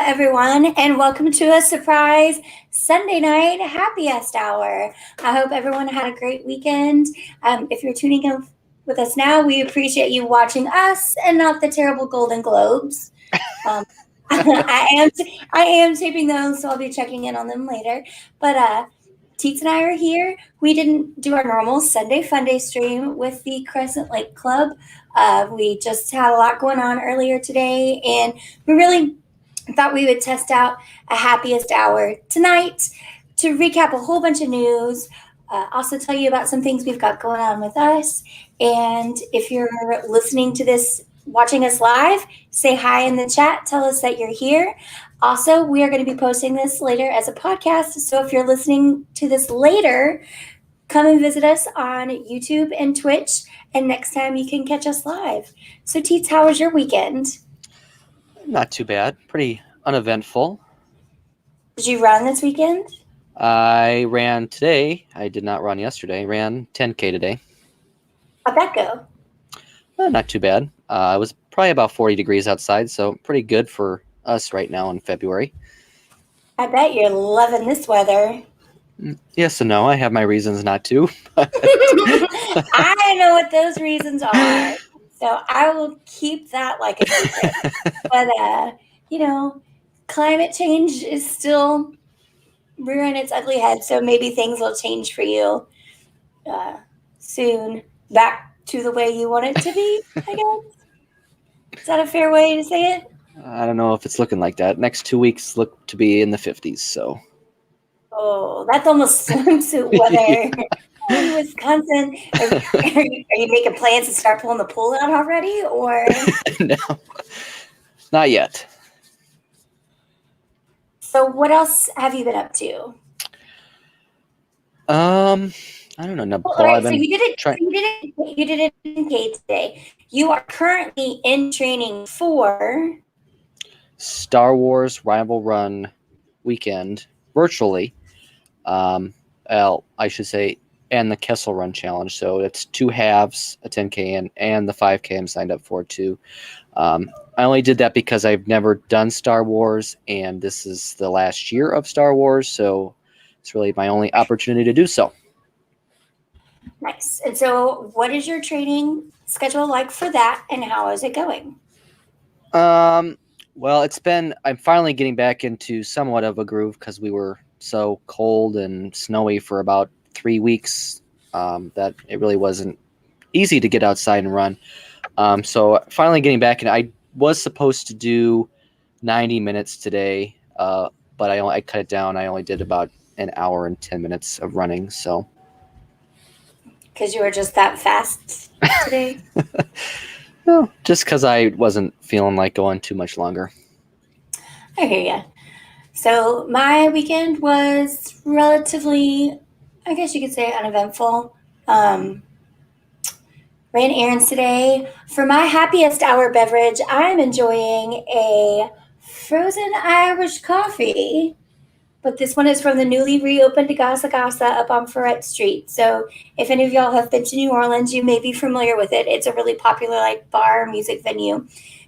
everyone, and welcome to a surprise Sunday night Happiest Hour. I hope everyone had a great weekend. If you're tuning in with us now, we appreciate you watching us and not the terrible Golden Globes. I am taping those, so I'll be checking in on them later. But Teets and I are here. We didn't do our normal Sunday Fun Day stream with the Crescent Lake Club. We just had a lot going on earlier today, and we really thought we would test out a Happiest Hour tonight to recap a whole bunch of news, also tell you about some things we've got going on with us. And if you're listening to this, watching us live, say hi in the chat. Tell us that you're here. Also, we are going to be posting this later as a podcast. So if you're listening to this later, come and visit us on YouTube and Twitch. And next time you can catch us live. So Teets, how was your weekend? Not too bad. Pretty uneventful. Did you run this weekend? I ran today. I did not run yesterday. I ran 10K today. How'd that go? Not too bad. It was probably about 40 degrees outside, so pretty good for us right now in February. I bet you're loving this weather. Yes and no. I have my reasons not to. I know what those reasons are. So I will keep that like a secret. But, climate change is still rearing its ugly head. So maybe things will change for you soon. Back to the way you want it to be, I guess. Is that a fair way to say it? I don't know if it's looking like that. Next 2 weeks look to be in the 50s, so. Oh, that's almost swimsuit weather. In Wisconsin, are you making plans to start pulling the pool out already, or no, not yet? So, what else have you been up to? I don't know. Well, all right, so you did it in K today. You are currently in training for Star Wars Rival Run weekend virtually. I should say. And the Kessel Run Challenge. So it's 2 halves, a 10K and the 5K I'm signed up for too. I only did that because I've never done Star Wars, and this is the last year of Star Wars, so it's really my only opportunity to do so. Nice. And so what is your training schedule like for that, and how is it going? Well, I'm finally getting back into somewhat of a groove because we were so cold and snowy for about 3 weeks that it really wasn't easy to get outside and run. So finally getting back, and I was supposed to do 90 minutes today, but I cut it down. I only did about an hour and 10 minutes of running. So because you were just that fast today? No, just because I wasn't feeling like going too much longer. I hear you. So my weekend was relatively, I guess you could say, uneventful. Ran errands today. For my Happiest Hour beverage, I'm enjoying a frozen Irish coffee. But this one is from the newly reopened Gasa Gasa up on Ferret Street. So if any of y'all have been to New Orleans, you may be familiar with it. It's a really popular bar music venue.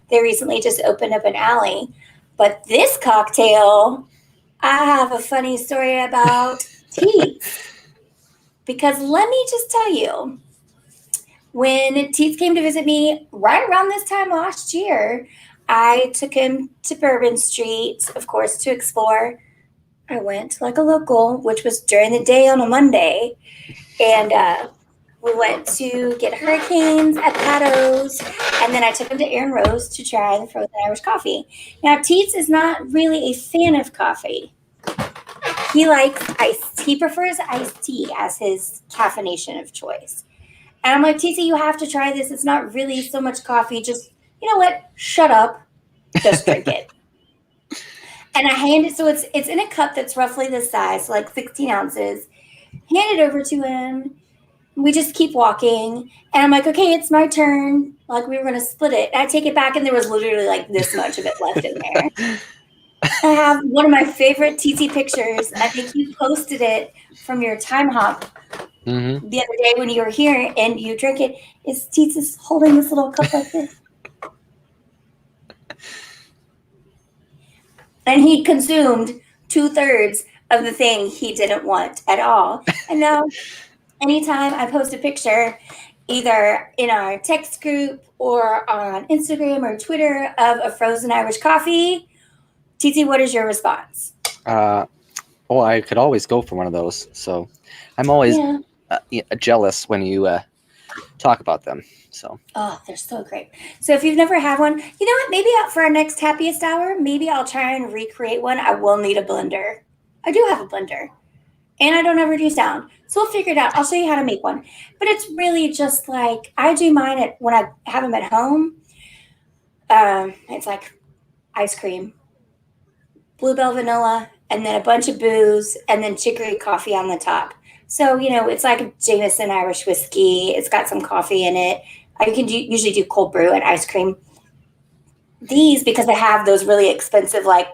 They recently just opened up an alley. But this cocktail, I have a funny story about Teets. Because let me just tell you, when Teets came to visit me right around this time last year, I took him to Bourbon Street, of course, to explore. I went like a local, which was during the day on a Monday. And we went to get hurricanes at Pato's. And then I took him to Aaron Rose to try the frozen Irish coffee. Now, Teets is not really a fan of coffee. He likes he prefers iced tea as his caffeination of choice. And I'm like, Teetsy, you have to try this. It's not really so much coffee. Just, you know what? Shut up. Just drink it. And I hand it, so it's in a cup that's roughly this size, like 16 ounces. Hand it over to him. We just keep walking. And I'm like, okay, it's my turn. Like, we were going to split it. And I take it back, and there was literally like this much of it left in there. I have one of my favorite TT pictures. I think you posted it from your time hop the other day when you were here, and you drink it. Is Teets holding this little cup like this? and he consumed 2/3 of the thing he didn't want at all. And now, anytime I post a picture, either in our text group or on Instagram or Twitter of a frozen Irish coffee, TT, what is your response? Well, I could always go for one of those. So I'm always jealous when you talk about them. So Oh, they're so great. So if you've never had one, you know what? Maybe for our next happiest hour, maybe I'll try and recreate one. I will need a blender. I do have a blender. And I don't ever do sound. So we'll figure it out. I'll show you how to make one. But it's really just like I do mine when I have them at home. It's like ice cream, bluebell vanilla, and then a bunch of booze, and then chicory coffee on the top. So, it's like a Jameson Irish whiskey. It's got some coffee in it. You can usually do cold brew and ice cream. These, because they have those really expensive, like,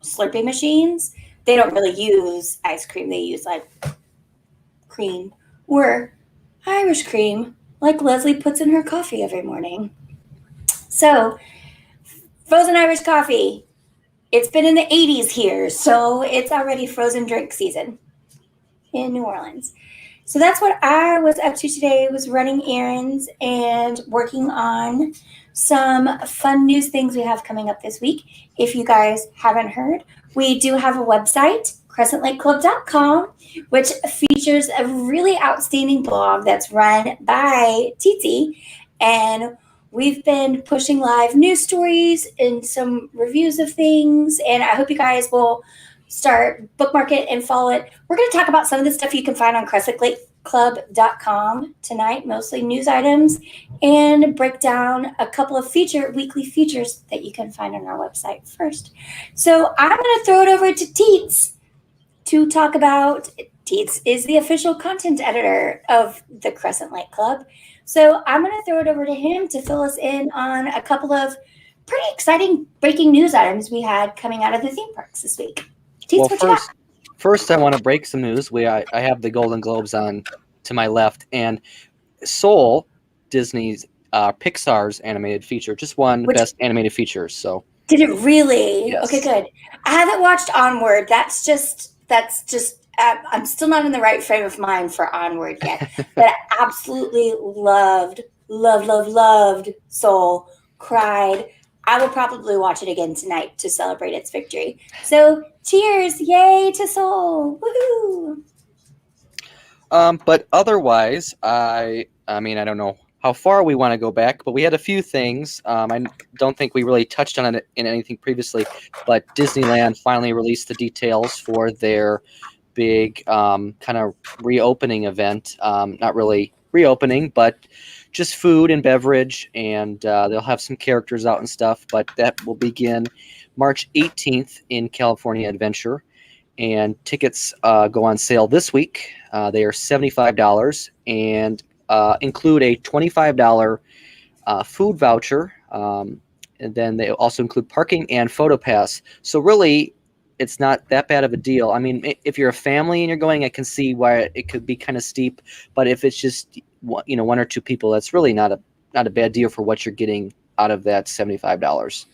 Slurpee machines, they don't really use ice cream. They use, like, cream or Irish cream, like Leslie puts in her coffee every morning. So, frozen Irish coffee. It's been in the 80s here, so it's already frozen drink season in New Orleans. So that's what I was up to today, was running errands and working on some fun news things we have coming up this week. If you guys haven't heard, we do have a website, crescentlakeclub.com, which features a really outstanding blog that's run by Titi. And we've been pushing live news stories and some reviews of things. And I hope you guys will start bookmark it and follow it. We're going to talk about some of the stuff you can find on crescentlakeclub.com tonight, mostly news items, and break down a couple of weekly features that you can find on our website first. So I'm going to throw it over to Teets to talk about. Teets is the official content editor of the Crescent Lake Club. So I'm going to throw it over to him to fill us in on a couple of pretty exciting breaking news items we had coming out of the theme parks this week. Well, first, I want to break some news. I have the Golden Globes on to my left, and Soul, Disney's Pixar's animated feature, just won Best Animated Feature. So did it really? Yes. Okay, good. I haven't watched Onward. That's just. I'm still not in the right frame of mind for Onward yet, but I absolutely loved Soul. Cried. I will probably watch it again tonight to celebrate its victory. So, cheers! Yay to Soul! Woohoo! But otherwise, I mean, I don't know how far we want to go back, but we had a few things. I don't think we really touched on it in anything previously, but Disneyland finally released the details for their big kind of reopening event. Not really reopening, but just food and beverage, and they'll have some characters out and stuff, but that will begin March 18th in California Adventure, and tickets go on sale this week. They are $75 and include a $25 food voucher, and then they also include parking and photo pass. So really, it's not that bad of a deal. I mean, if you're a family and you're going, I can see why it could be kind of steep, but if it's just one or two people, that's really not a bad deal for what you're getting out of that $75.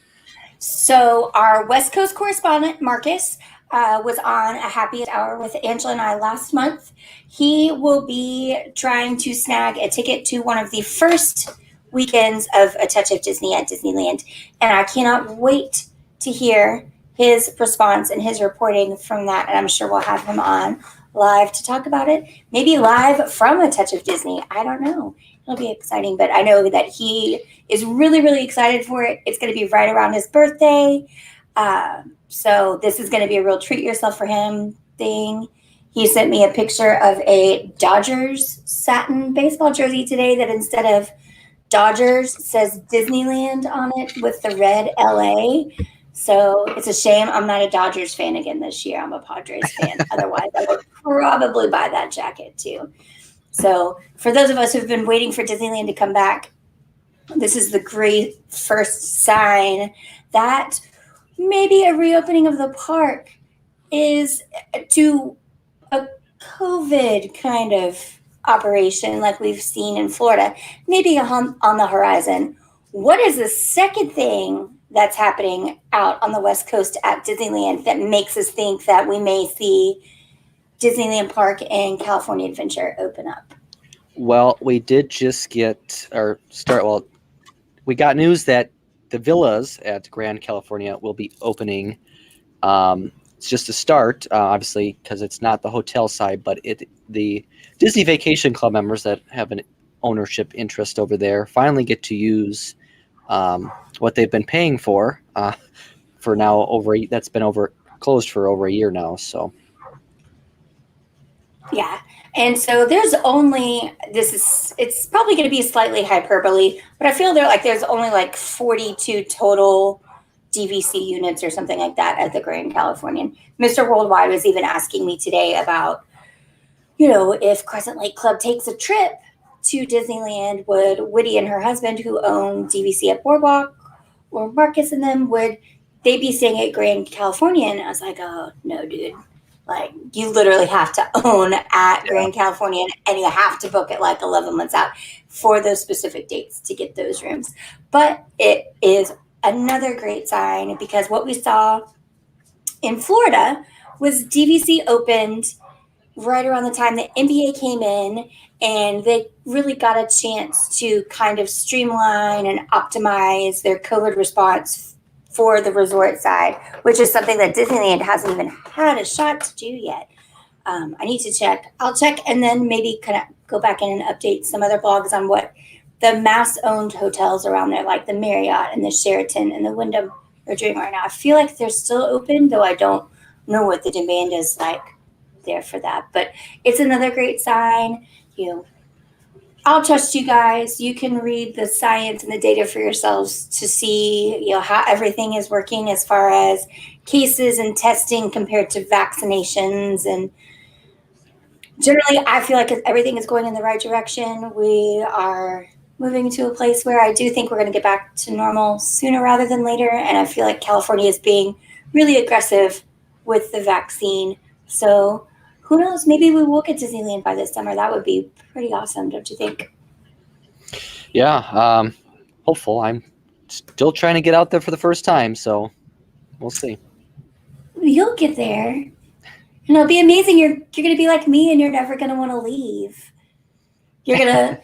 So our West Coast correspondent, Marcus, was on a Happiest Hour with Angela and I last month. He will be trying to snag a ticket to one of the first weekends of A Touch of Disney at Disneyland. And I cannot wait to hear his response and his reporting from that. And I'm sure we'll have him on live to talk about it. Maybe live from A Touch of Disney. I don't know. It'll be exciting. But I know that he is really, really excited for it. It's going to be right around his birthday. So this is going to be a real treat yourself for him thing. He sent me a picture of a Dodgers satin baseball jersey today that instead of Dodgers says Disneyland on it with the red LA. So it's a shame I'm not a Dodgers fan again this year. I'm a Padres fan. Otherwise, I would probably buy that jacket too. So for those of us who've been waiting for Disneyland to come back, this is the great first sign that maybe a reopening of the park is to a COVID kind of operation like we've seen in Florida, maybe on the horizon. What is the second thing that's happening out on the West Coast at Disneyland that makes us think that we may see Disneyland Park and California Adventure open up? Well, we did just we got news that the villas at Grand California will be opening. It's just a start, obviously, because it's not the hotel side, but the Disney Vacation Club members that have an ownership interest over there finally get to use what they've been paying for now that's been closed for over a year now. So Yeah. And so it's probably going to be slightly hyperbole, but I feel there's only like 42 total DVC units or something like that at the Grand Californian. Mr. Worldwide was even asking me today about, if Crescent Lake Club takes a trip to Disneyland, would Woody and her husband, who own DVC at Boardwalk, or Marcus and them, would they be staying at Grand Californian? I was like, oh, no, dude. Like, you literally have to own at Grand Californian, and you have to book it like 11 months out for those specific dates to get those rooms. But it is another great sign, because what we saw in Florida was DVC opened right around the time the NBA came in, and they really got a chance to kind of streamline and optimize their COVID response for the resort side, which is something that Disneyland hasn't even had a shot to do yet. I need to check. I'll check and then maybe kind of go back in and update some other blogs on what the mass-owned hotels around there, like the Marriott and the Sheraton and the Wyndham, are doing right now. I feel like they're still open, though I don't know what the demand is like there for that. But it's another great sign. I'll trust you guys. You can read the science and the data for yourselves to see, how everything is working as far as cases and testing compared to vaccinations. And generally, I feel like everything is going in the right direction. We are moving to a place where I do think we're going to get back to normal sooner rather than later. And I feel like California is being really aggressive with the vaccine. So who knows? Maybe we will get Disneyland by this summer. That would be pretty awesome, don't you think? Yeah, hopeful. I'm still trying to get out there for the first time, so we'll see. You'll get there, and it'll be amazing. You're going to be like me, and you're never going to want to leave. You're gonna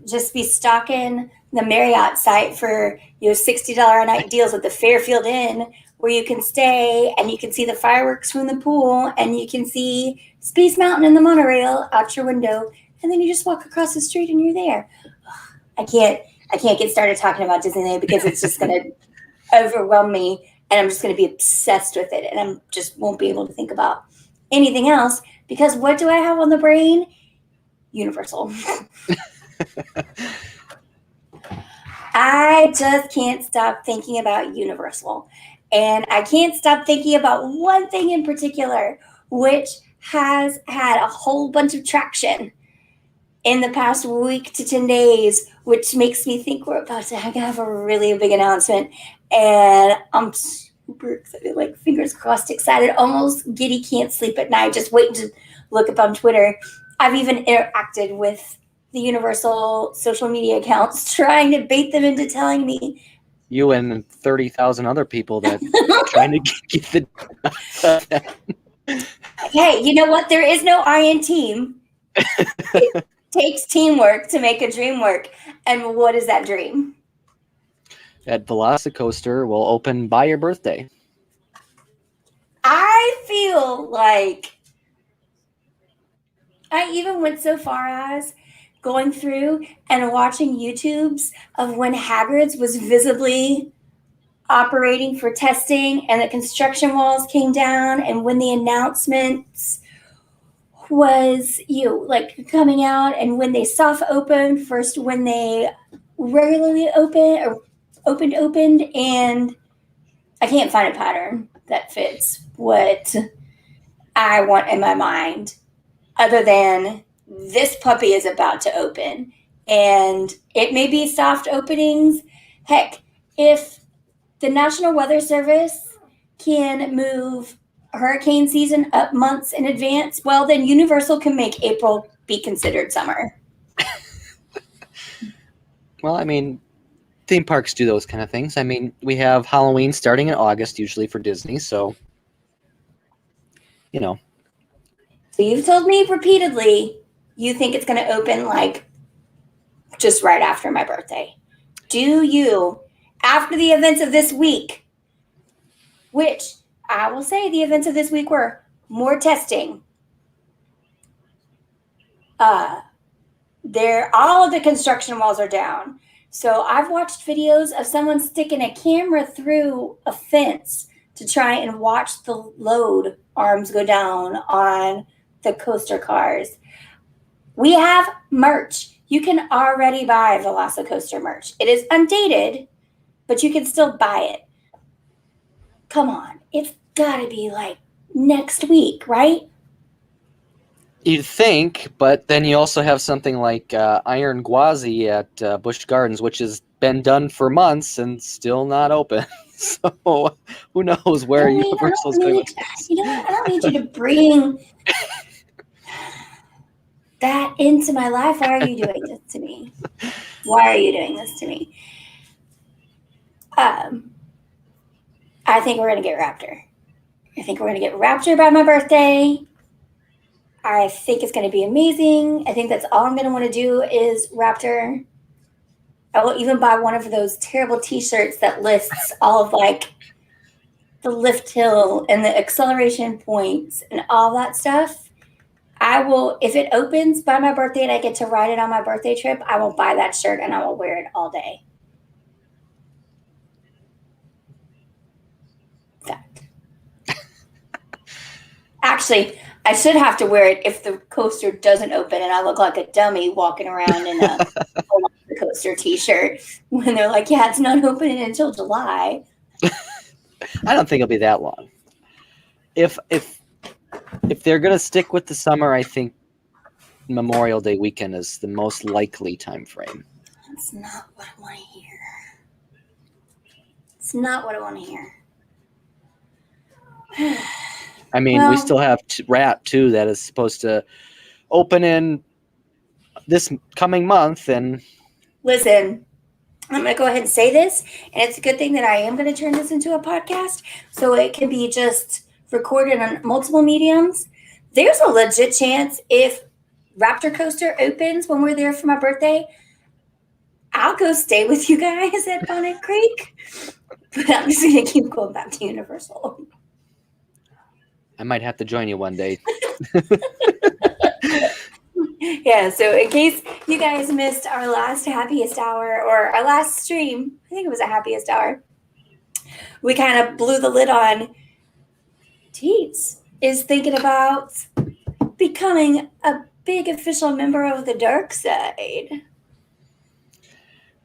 just be stalking the Marriott site for $60 a night deals with the Fairfield Inn, where you can stay and you can see the fireworks from the pool and you can see Space Mountain and the monorail out your window, and then you just walk across the street and you're there. I can't get started talking about Disneyland because it's just going to overwhelm me, and I'm just going to be obsessed with it, and I just won't be able to think about anything else, because what do I have on the brain? Universal. I just can't stop thinking about Universal. And I can't stop thinking about one thing in particular, which has had a whole bunch of traction in the past week to 10 days, which makes me think we're about to have a really big announcement. And I'm super excited, like fingers crossed excited, almost giddy, can't sleep at night, just waiting to look up on Twitter. I've even interacted with the Universal social media accounts, trying to bait them into telling me. You and 30,000 other people that are trying to get the. Hey, you know what? There is no I in team. It takes teamwork to make a dream work. And what is that dream? That Velocicoaster will open by your birthday. I feel like I even went so far as going through and watching YouTubes of when Hagrid's was visibly operating for testing and the construction walls came down, and when the announcements was coming out, and when they soft opened first, when they regularly opened, and I can't find a pattern that fits what I want in my mind, other than this puppy is about to open, and it may be soft openings. Heck, if the National Weather Service can move hurricane season up months in advance, well, then Universal can make April be considered summer. Well, I mean, theme parks do those kind of things. I mean, we have Halloween starting in August usually for Disney, so you know. So you've told me repeatedly you think it's going to open like just right after my birthday. Do you, after the events of this week, which I will say the events of this week were more testing. All of the construction walls are down. So I've watched videos of someone sticking a camera through a fence to try and watch the load arms go down on the coaster cars. We have merch. You can already buy Velocicoaster merch. It is undated, but you can still buy it. Come on. It's got to be like next week, right? You'd think, but then you also have something like Iron Gwazi at Busch Gardens, which has been done for months and still not open. So who knows where Universal's going with this? You know what? I don't need you to bring that into my life. Why are you doing this to me? Why are you doing this to me? I think we're going to get Raptor. I think we're going to get Raptor by my birthday. I think it's going to be amazing. I think that's all I'm going to want to do is Raptor. I will even buy one of those terrible t-shirts that lists all of like the lift hill and the acceleration points and all that stuff. I will, if it opens by my birthday and I get to ride it on my birthday trip, I will buy that shirt and I will wear it all day. Fact. Actually, I should have to wear it if the coaster doesn't open and I look like a dummy walking around in a coaster t-shirt when they're like, yeah, it's not opening until July. I don't think it'll be that long. If they're gonna stick with the summer, I think Memorial Day weekend is the most likely time frame. That's not what I want to hear. It's not what I want to hear. I mean, we still have Rat too that is supposed to open in this coming month. And listen, I'm going to go ahead and say this, and it's a good thing that I am going to turn this into a podcast so it can be just recorded on multiple mediums. There's a legit chance if Raptor Coaster opens when we're there for my birthday, I'll go stay with you guys at Bonnet Creek, but I'm just going to keep going back to Universal. I might have to join you one day. Yeah, so in case you guys missed our last Happiest Hour or our last stream, I think it was a Happiest Hour, we kind of blew the lid on Teets is thinking about becoming a big official member of the dark side.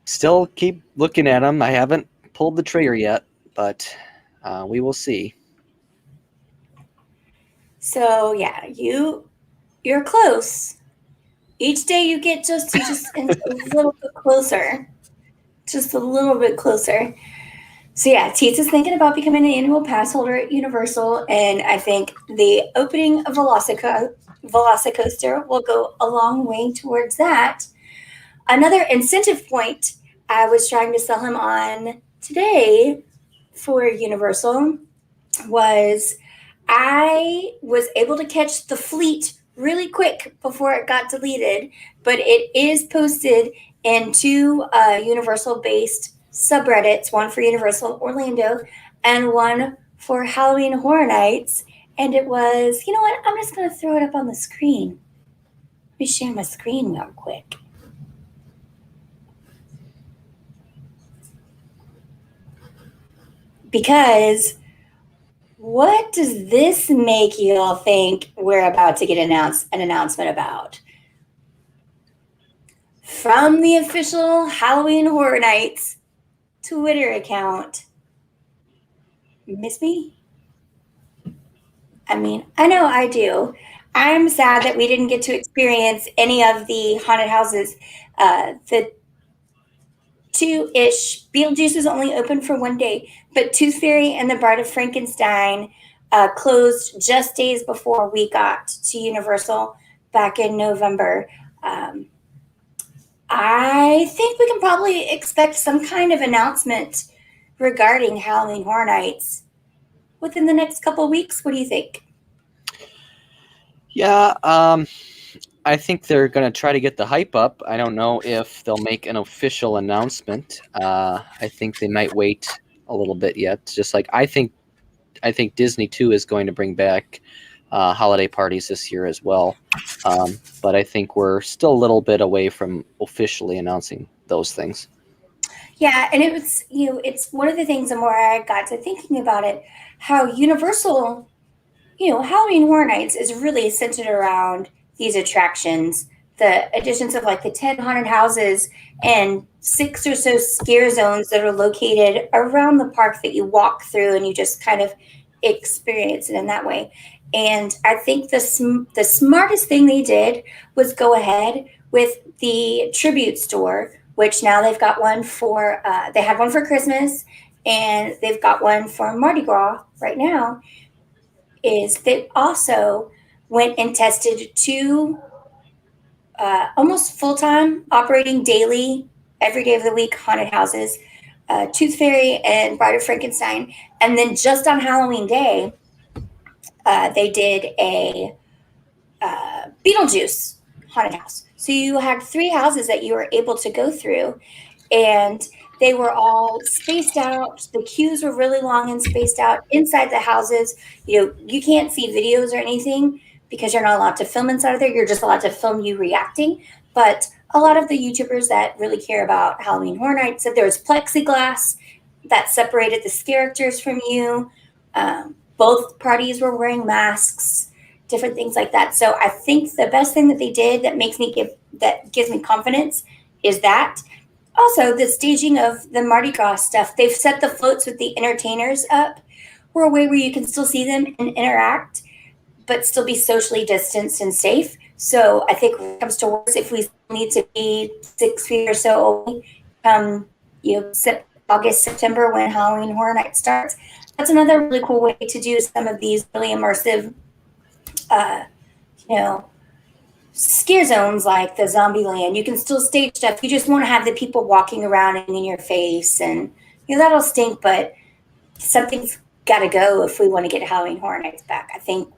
Still keep looking at them. I haven't pulled the trigger yet, but we will see. So yeah, you're close. Each day you get just a little bit closer. Just a little bit closer. So yeah, Teets is thinking about becoming an annual pass holder at Universal, and I think the opening of Velocicoaster will go a long way towards that. Another incentive point I was trying to sell him on today for Universal was I was able to catch the fleet really quick before it got deleted, but it is posted in two Universal-based subreddits, one for Universal Orlando and one for Halloween Horror Nights. And it was, you know what? I'm just going to throw it up on the screen. Let me share my screen real quick. Because what does this make you all think we're about to get an announcement about? From the official Halloween Horror Nights Twitter account. Miss me? I mean, I know I do. I'm sad that we didn't get to experience any of the haunted houses. The two-ish. Beetlejuice is only open for one day, but Tooth Fairy and the Bride of Frankenstein closed just days before we got to Universal back in November. I think we can probably expect some kind of announcement regarding Halloween Horror Nights within the next couple of weeks. What do you think? Yeah, I think they're going to try to get the hype up. I don't know if they'll make an official announcement. I think they might wait a little bit yet. Just like I think Disney too is going to bring back holiday parties this year as well. But I think we're still a little bit away from officially announcing those things. Yeah, and it's one of the things the more I got to thinking about it, how Universal, Halloween Horror Nights is really centered around these attractions, the additions of like the 10 haunted houses and six or so scare zones that are located around the park that you walk through and you just kind of experience it in that way. And I think the smartest thing they did was go ahead with the tribute store, which now they've got one for, they had one for Christmas and they've got one for Mardi Gras right now. Is they also went and tested two almost full time operating daily, every day of the week haunted houses, Tooth Fairy and Bride of Frankenstein. And then just on Halloween Day, they did a Beetlejuice haunted house. So you had three houses that you were able to go through, and they were all spaced out. The queues were really long and spaced out inside the houses. You can't see videos or anything because you're not allowed to film inside of there. You're just allowed to film you reacting. But a lot of the YouTubers that really care about Halloween Horror Nights said there was plexiglass that separated the characters from you. Both parties were wearing masks, different things like that. So I think the best thing that they did that gives me confidence is that. Also, the staging of the Mardi Gras stuff, they've set the floats with the entertainers up for a way where you can still see them and interact, but still be socially distanced and safe. So I think when it comes to worse, if we need to be 6 feet or so away, August, September when Halloween Horror Night starts, that's another really cool way to do some of these really immersive, uh, you know, scare zones like the zombie land. You can still stage stuff. You just want to have the people walking around and in your face, and that'll stink, but something's got to go if we want to get Halloween Horror Nights back. I think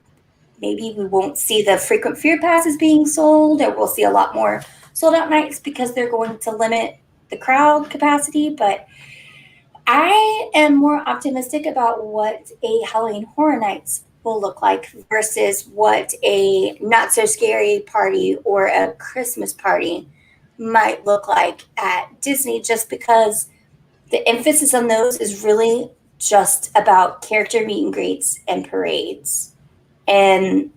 maybe we won't see the frequent fear passes being sold, or we'll see a lot more sold out nights because they're going to limit the crowd capacity. But I am more optimistic about what a Halloween Horror Nights will look like versus what a not so scary party or a Christmas party might look like at Disney, just because the emphasis on those is really just about character meet and greets and parades and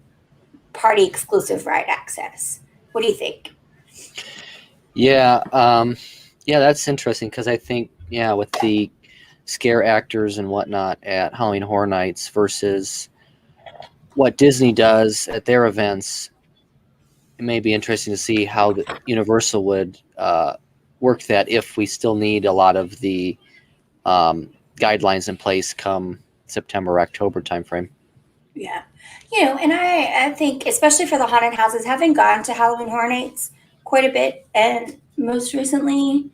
party exclusive ride access. What do you think? Yeah, that's interesting because I think with the scare actors and whatnot at Halloween Horror Nights versus what Disney does at their events, it may be interesting to see how the Universal would work that if we still need a lot of the guidelines in place come September, October timeframe. Yeah. And I think, especially for the haunted houses, having gone to Halloween Horror Nights quite a bit, and most recently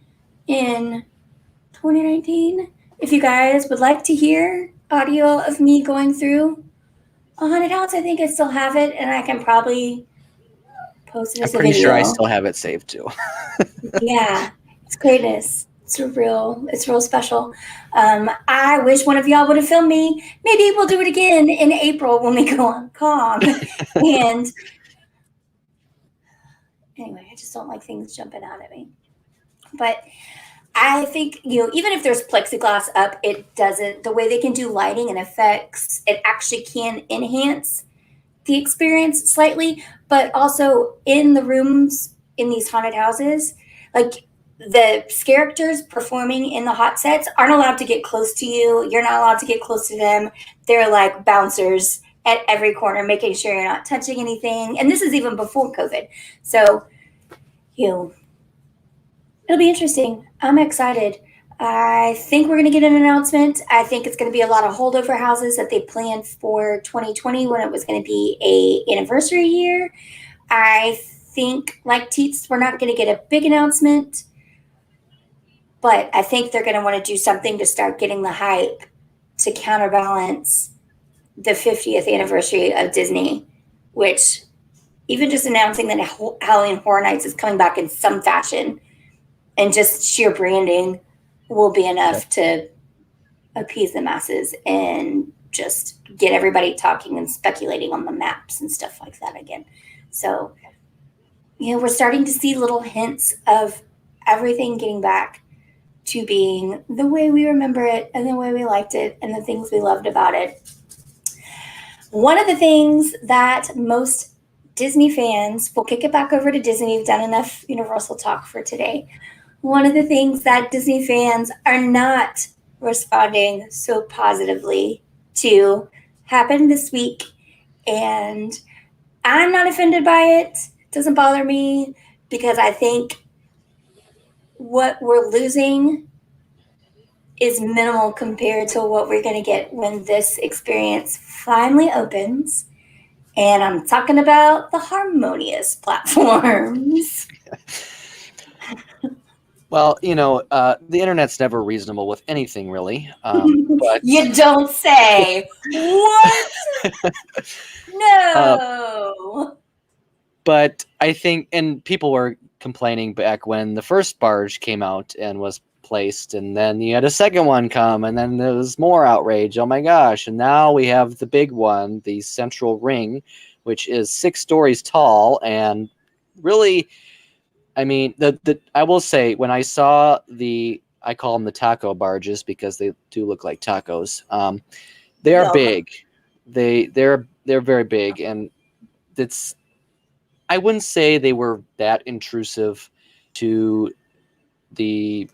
in 2019, if you guys would like to hear audio of me going through a haunted house, I think I still have it, and I can probably post it I'm as a pretty video. sure I still have it saved too. Yeah, it's greatness. It's real special. I wish one of y'all would have filmed me. Maybe we'll do it again in April when we go on calm. And anyway, I just don't like things jumping out at me. But I think, even if there's plexiglass up, it doesn't, the way they can do lighting and effects, it actually can enhance the experience slightly. But also in the rooms in these haunted houses, like the characters performing in the hot sets aren't allowed to get close to you. You're not allowed to get close to them. They're like bouncers at every corner, making sure you're not touching anything. And this is even before COVID. So, it'll be interesting. I'm excited. I think we're going to get an announcement. I think it's going to be a lot of holdover houses that they planned for 2020 when it was going to be a anniversary year. I think, like Teats, we're not going to get a big announcement, but I think they're going to want to do something to start getting the hype to counterbalance the 50th anniversary of Disney, which even just announcing that Halloween Horror Nights is coming back in some fashion and just sheer branding will be enough to appease the masses and just get everybody talking and speculating on the maps and stuff like that again. So, we're starting to see little hints of everything getting back to being the way we remember it and the way we liked it and the things we loved about it. One of the things that most Disney fans, we'll kick it back over to Disney. We've done enough Universal talk for today. One of the things that Disney fans are not responding so positively to happened this week, and I'm not offended by it. It doesn't bother me because I think what we're losing is minimal compared to what we're going to get when this experience finally opens. And I'm talking about the Harmonious platforms. Well, the internet's never reasonable with anything, really. But you don't say. What? No. But I think, and people were complaining back when the first barge came out and was placed, and then you had a second one come, and then there was more outrage. Oh my gosh. And now we have the big one, the Central Ring, which is 6 stories tall, and really, I mean, I will say, when I saw I call them the taco barges because they do look like tacos. They are big. They're very big, and I wouldn't say they were that intrusive to the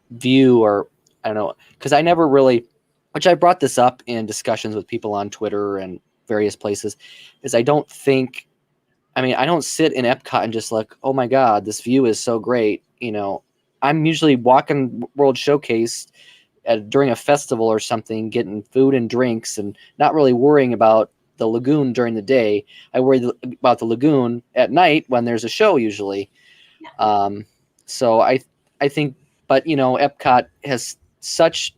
view, or I don't know, because I never really, which I brought this up in discussions with people on Twitter and various places, is I don't sit in Epcot and just like, oh my God, this view is so great. I'm usually walking World Showcase during a festival or something, getting food and drinks and not really worrying about the lagoon during the day. I worry about the lagoon at night when there's a show usually. Yeah. So I think, but Epcot has such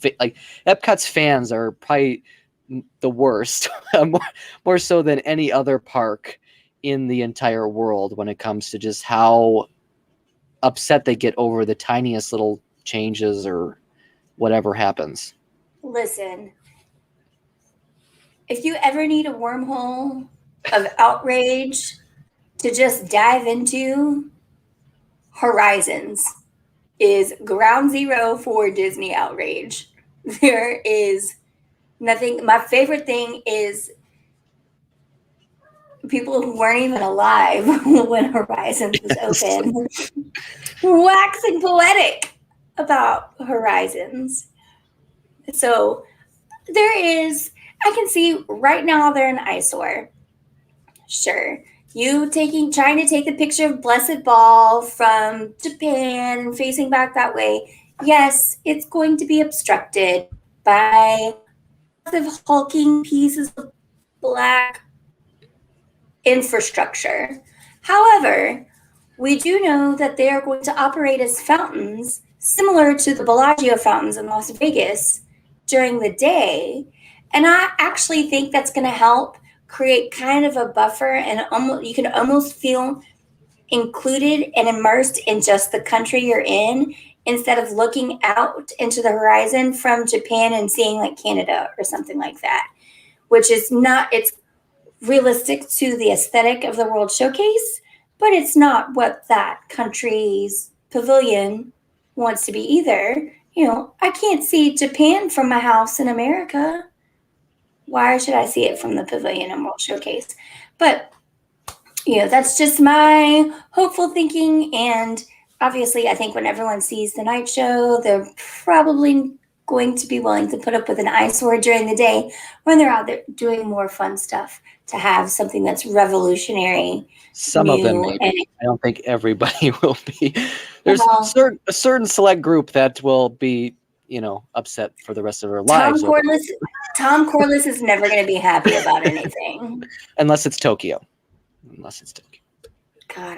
Epcot's fans are probably the worst, more so than any other park in the entire world when it comes to just how upset they get over the tiniest little changes or whatever happens. Listen, if you ever need a wormhole of outrage to just dive into, Horizons is ground zero for Disney outrage. There is nothing. My favorite thing is people who weren't even alive when Horizons was open waxing poetic about Horizons. So I can see right now they're an eyesore. Sure. You trying to take the picture of Blessed Ball from Japan and facing back that way. Yes, it's going to be obstructed by massive hulking pieces of black infrastructure. However, we do know that they are going to operate as fountains similar to the Bellagio fountains in Las Vegas during the day. And I actually think that's going to help create kind of a buffer, and you can almost feel included and immersed in just the country you're in instead of looking out into the horizon from Japan and seeing like Canada or something like that, which is not, it's realistic to the aesthetic of the World Showcase, but it's not what that country's pavilion wants to be either. I can't see Japan from my house in America. Why should I see it from the pavilion and World Showcase? But, that's just my hopeful thinking. And obviously, I think when everyone sees the night show, they're probably going to be willing to put up with an eyesore during the day when they're out there doing more fun stuff to have something that's revolutionary. Some of them maybe. I don't think everybody will be. There's a certain select group that will be, upset for the rest of their lives. Tom Corliss is never going to be happy about anything. Unless it's Tokyo. unless it's Tokyo. God,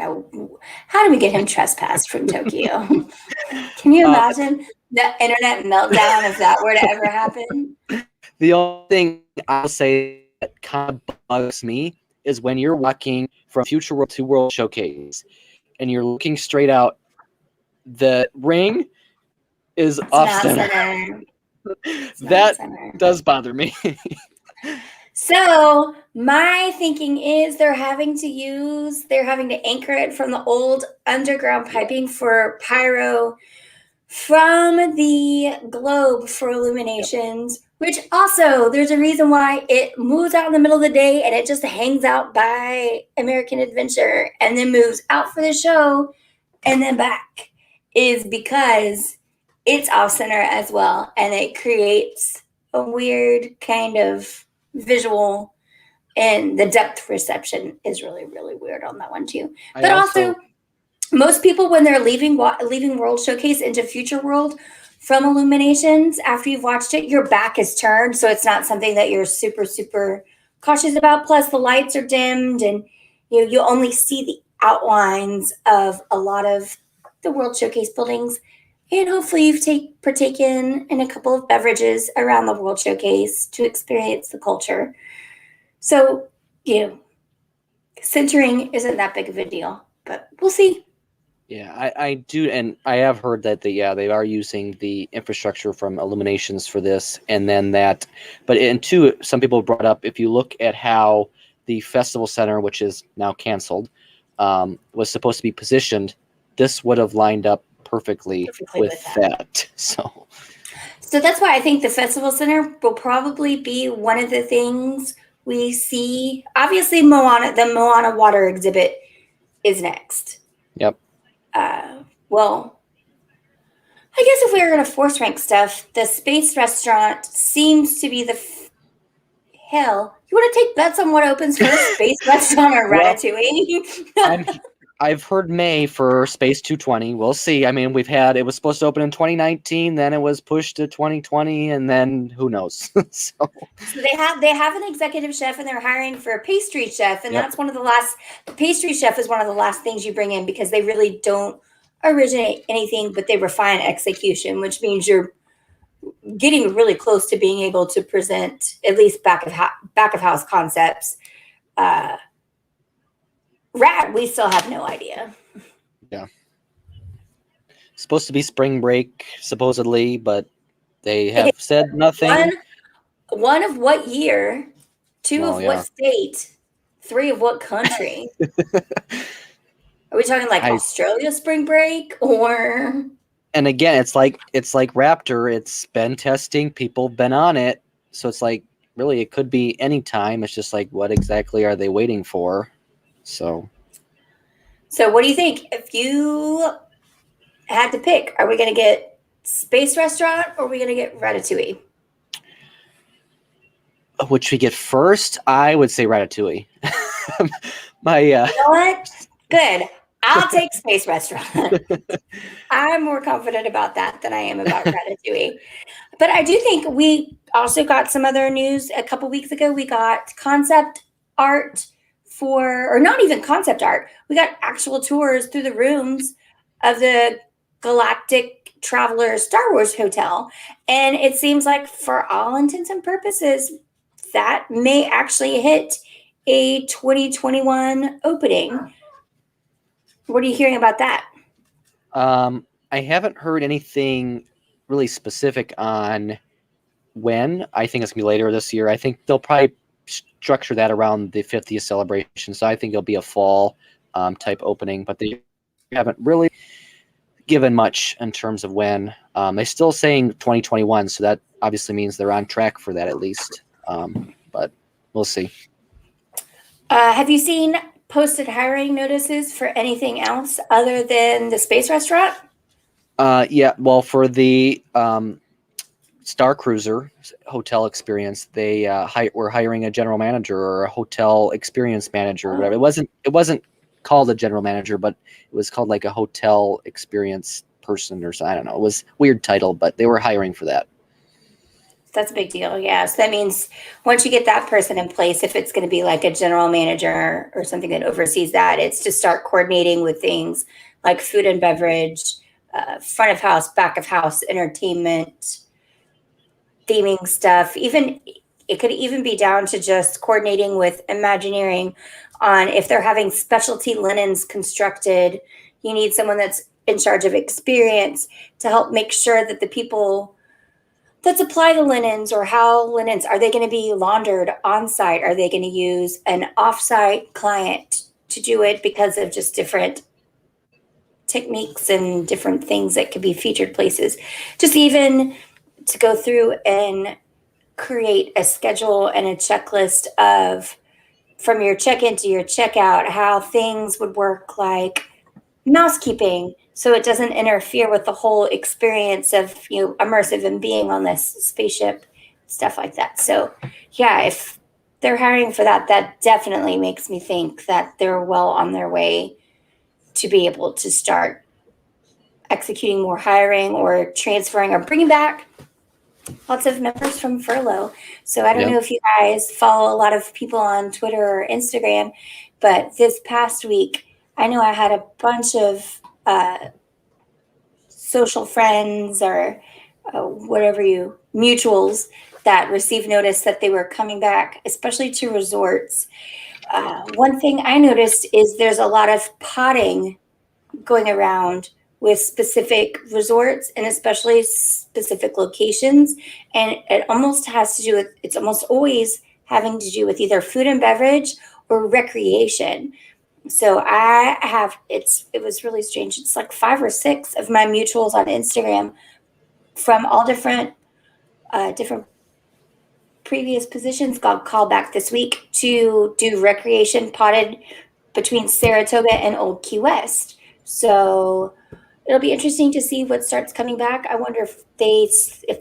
how do we get him trespassed from Tokyo? Can you imagine the internet meltdown if that were to ever happen? The only thing I'll say that kind of bugs me is when you're walking from Future World to World Showcase and you're looking straight out, the ring is off center. That does bother me. So my thinking is they're having to anchor it from the old underground piping for pyro from the globe for illuminations, which also there's a reason why it moves out in the middle of the day and it just hangs out by American Adventure and then moves out for the show and then back, is because it's off center as well, and it creates a weird kind of visual, and the depth perception is really, really weird on that one too. But also most people, when they're leaving World Showcase into Future World from Illuminations, after you've watched it, your back is turned, so it's not something that you're super, super cautious about. Plus, the lights are dimmed, and you only see the outlines of a lot of the World Showcase buildings. And hopefully, you've partaken in a couple of beverages around the World Showcase to experience the culture. So, centering isn't that big of a deal, but we'll see. Yeah, I do, and I have heard that they are using the infrastructure from Illuminations for this, and then that. But some people brought up, if you look at how the festival center, which is now canceled, was supposed to be positioned, this would have lined up perfectly with that. So that's why I think the festival center will probably be one of the things we see. Obviously, the Moana water exhibit is next. Yep. Well, I guess if we were going to force rank stuff, the space restaurant seems to be the hell. You want to take bets on what opens first, space restaurant or Ratatouille? I've heard May for Space 220. We'll see. I mean, it was supposed to open in 2019, then it was pushed to 2020, and then who knows? So they have an executive chef, and they're hiring for a pastry chef, and that's one of the last. The pastry chef is one of the last things you bring in, because they really don't originate anything, but they refine execution, which means you're getting really close to being able to present at least back of house concepts. Rat, we still have no idea. Yeah. Supposed to be spring break, supposedly, but they have said nothing. One of what year? Two of what state? Three of what country? Are we talking like Australia spring break or? And again, it's like Raptor. It's been testing. People have been on it. So it's like, really, it could be any time. It's just like, what exactly are they waiting for? So what do you think? If you had to pick, are we going to get Space Restaurant or are we going to get Ratatouille? Which we get first? I would say Ratatouille. You know what? Good. I'll take Space Restaurant. I'm more confident about that than I am about Ratatouille. But I do think we also got some other news a couple weeks ago. We got concept art or not even concept art. We got actual tours through the rooms of the Galactic Traveler Star Wars Hotel. And it seems like, for all intents and purposes, that may actually hit a 2021 opening. What are you hearing about that? I haven't heard anything really specific on when. I think it's going to be later this year. I think they'll probably structure that around the 50th celebration. So I think it'll be a fall type opening, but they haven't really given much in terms of when. They're still saying 2021, so that obviously means they're on track for that at least. But we'll see. Have you seen posted hiring notices for anything else other than the Space Restaurant? Yeah, well, for the Star Cruiser hotel experience, they were hiring a general manager or a hotel experience manager or whatever. It wasn't called a general manager, but it was called like a hotel experience person or something. I don't know. It was a weird title, but they were hiring for that. That's a big deal. Yeah. So that means once you get that person in place, if it's going to be like a general manager or something that oversees that, it's to start coordinating with things like food and beverage, front of house, back of house, entertainment, theming stuff. Even it could even be down to just coordinating with Imagineering on if they're having specialty linens constructed. You need someone that's in charge of experience to help make sure that the people that supply the linens or how linens are they going to be laundered on site? Are they going to use an off-site client to do it because of just different techniques and different things that could be featured places? Just even to go through and create a schedule and a checklist of from your check-in to your checkout how things would work, like mousekeeping, so it doesn't interfere with the whole experience of immersive and being on this spaceship, stuff like that. So yeah, if they're hiring for that, that definitely makes me think that they're well on their way to be able to start executing more hiring or transferring or bringing back lots of members from furlough. So I don't know if you guys follow a lot of people on Twitter or Instagram, but this past week, I know I had a bunch of social friends or whatever mutuals that received notice that they were coming back, especially to resorts. One thing I noticed is there's a lot of potting going around with specific resorts and especially specific locations. And it almost has to do with, it's almost always having to do with either food and beverage or recreation. So it was really strange. It's like 5 or 6 of my mutuals on Instagram from all different previous positions got called back this week to do recreation potted between Saratoga and Old Key West. So it'll be interesting to see what starts coming back. I wonder if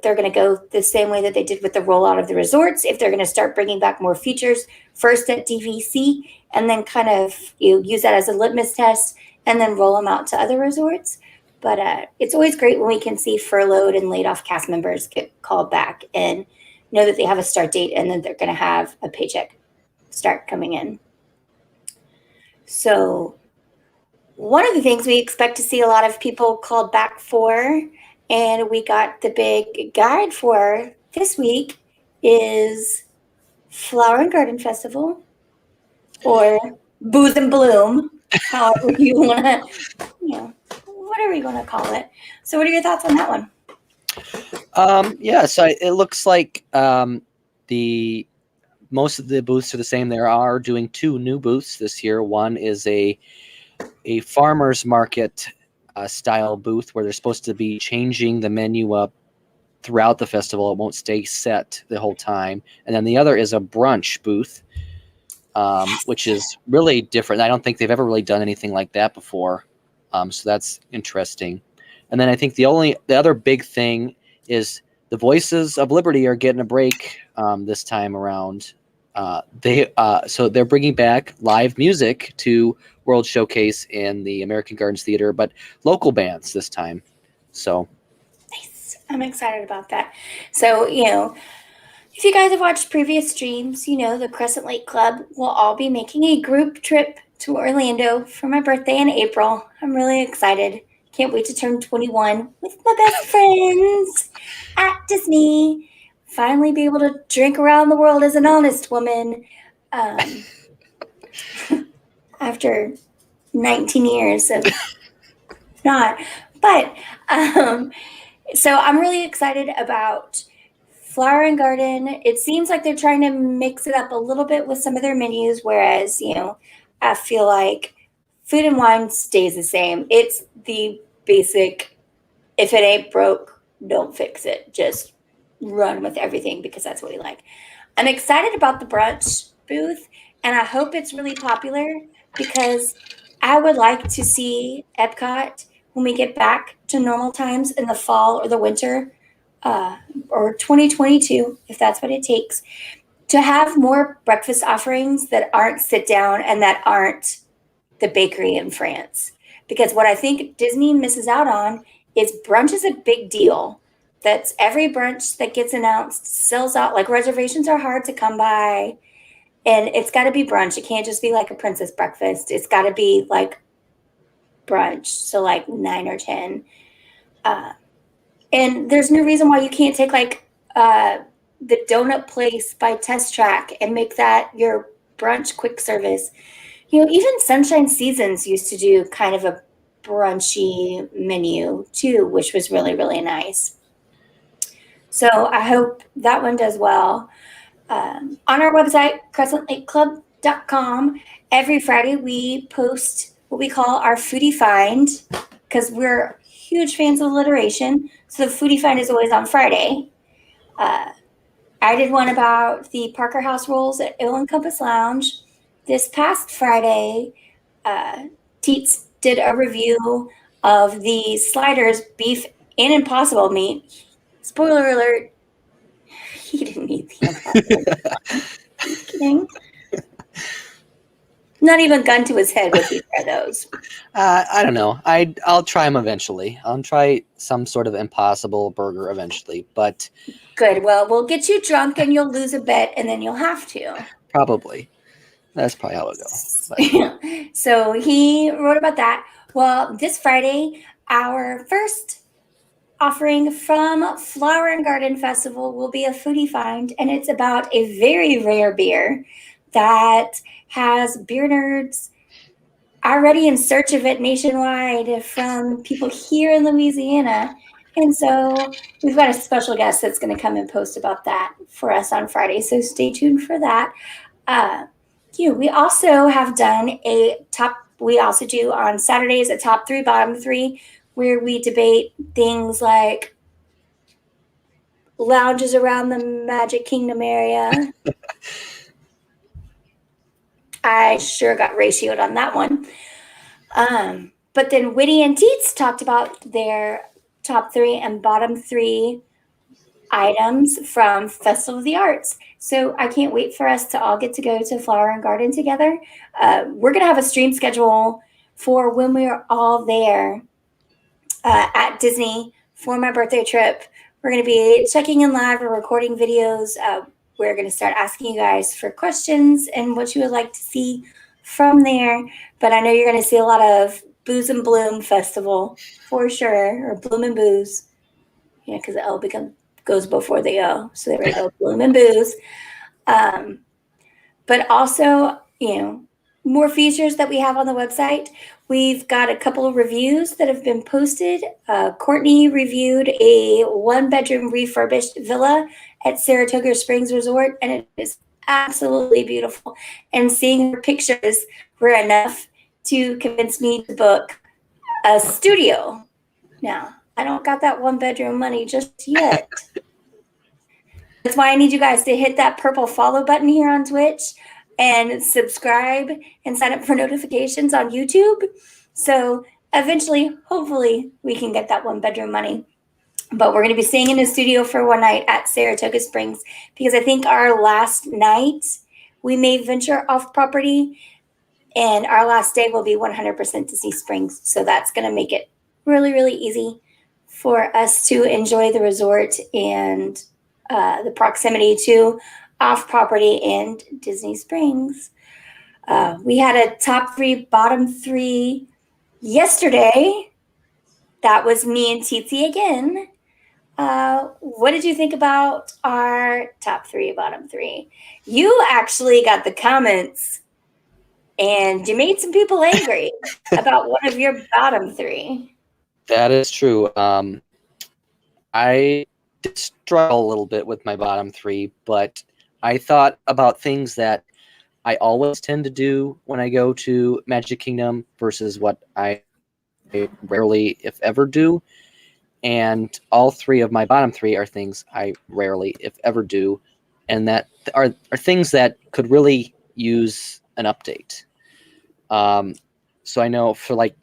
they're going to go the same way that they did with the rollout of the resorts, if they're going to start bringing back more features first at DVC and then kind of use that as a litmus test and then roll them out to other resorts. But it's always great when we can see furloughed and laid off cast members get called back and know that they have a start date and that they're going to have a paycheck start coming in. So one of the things we expect to see a lot of people called back for, and we got the big guide for this week, is Flower and Garden Festival or Booth and Bloom, however you want to, whatever you want to call it. So what are your thoughts on that one? So it looks like the most of the booths are the same. There are doing 2 new booths this year. One is a farmer's market style booth where they're supposed to be changing the menu up throughout the festival. It won't stay set the whole time. And then the other is a brunch booth, which is really different. I don't think they've ever really done anything like that before. So that's interesting. And then I think the other big thing is the Voices of Liberty are getting a break this time around. So they're bringing back live music to World Showcase in the American Gardens Theater, but local bands this time. So nice. I'm excited about that. So, if you guys have watched previous streams, the Crescent Lake Club will all be making a group trip to Orlando for my birthday in April. I'm really excited. Can't wait to turn 21 with my best friends at Disney. Finally be able to drink around the world as an honest woman after 19 years of not. But so I'm really excited about Flower and Garden. It seems like they're trying to mix it up a little bit with some of their menus, whereas, I feel like Food and Wine stays the same. It's the basic, if it ain't broke, don't fix it. Just run with everything because that's what we like. I'm excited about the brunch booth, and I hope it's really popular because I would like to see Epcot when we get back to normal times in the fall or the winter or 2022, if that's what it takes, to have more breakfast offerings that aren't sit down and that aren't the bakery in France. Because what I think Disney misses out on is brunch is a big deal. that's every brunch that gets announced sells out. Like reservations are hard to come by, and it's got to be brunch. It can't just be like a princess breakfast. It's got to be like brunch, so like 9 or 10. And there's no reason why you can't take like the donut place by Test Track and make that your brunch quick service. Even Sunshine Seasons used to do kind of a brunchy menu too, which was really, really nice. So I hope that one does well. On our website, crescentlakeclub.com, every Friday we post what we call our foodie find because we're huge fans of alliteration. So the foodie find is always on Friday. I did one about the Parker House rolls at Ale and Compass Lounge. This past Friday, Teets did a review of the Sliders beef and impossible meat. Spoiler alert, he didn't eat the impossible. Are you kidding? Not even gun to his head would he try those. I don't know. I'll try them eventually. I'll try some sort of impossible burger eventually, but Good. Well, we'll get you drunk and you'll lose a bet and then you'll have to. probably. That's probably how it goes. But So he wrote about that. Well, this Friday, our first offering from Flower and Garden Festival will be a foodie find, and it's about a very rare beer that has beer nerds already in search of it nationwide from people here in Louisiana. And so we've got a special guest that's going to come and post about that for us on Friday. So stay tuned for that. We also have done we also do on Saturdays a top 3, bottom 3, where we debate things like lounges around the Magic Kingdom area. I sure got ratioed on that one. But then Witty and Teets talked about their top 3 and bottom 3 items from Festival of the Arts. So I can't wait for us to all get to go to Flower and Garden together. We're going to have a stream schedule for when we're all there at Disney for my birthday trip. We're going to be checking in live or recording videos. We're going to start asking you guys for questions and what you would like to see from there. But I know you're going to see a lot of Booze and Bloom Festival for sure, or Bloom and Booze. Yeah, because the L goes before the O. So there we go, Bloom and Booze. But also, more features that we have on the website. We've got a couple of reviews that have been posted. Courtney reviewed a 1-bedroom refurbished villa at Saratoga Springs Resort, and it is absolutely beautiful. And seeing her pictures were enough to convince me to book a studio. Now, I don't got that 1-bedroom money just yet. That's why I need you guys to hit that purple follow button here on Twitch and subscribe and sign up for notifications on YouTube. So eventually, hopefully, we can get that 1-bedroom money. But we're going to be staying in a studio for one night at Saratoga Springs because I think our last night we may venture off property and our last day will be 100% Disney Springs. So that's going to make it really, really easy for us to enjoy the resort and the proximity to off property and Disney Springs. We had a top 3, bottom 3 yesterday. That was me and Titi again. What did you think about our top 3, bottom 3? You actually got the comments and you made some people angry about one of your bottom 3. that is true. I did struggle a little bit with my bottom 3, but I thought about things that I always tend to do when I go to Magic Kingdom versus what I rarely, if ever, do. And all 3 of my bottom 3 are things I rarely, if ever, do, and that are things that could really use an update. So I know for like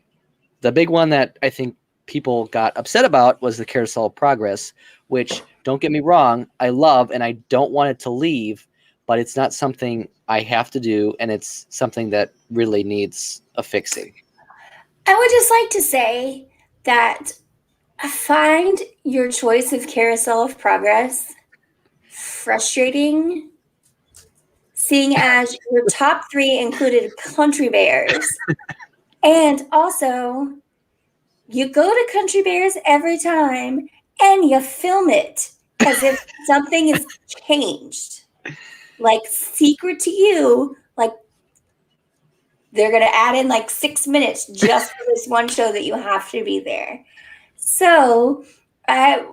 the big one that I think people got upset about was the Carousel of Progress, which, don't get me wrong, I love and I don't want it to leave, but it's not something I have to do, and it's something that really needs a fixing. I would just like to say that I find your choice of Carousel of Progress frustrating, seeing as your top 3 included Country Bears. And also, you go to Country Bears every time and you film it as if something is changed. Like, secret to you, like, they're going to add in like 6 minutes just for this one show that you have to be there. So I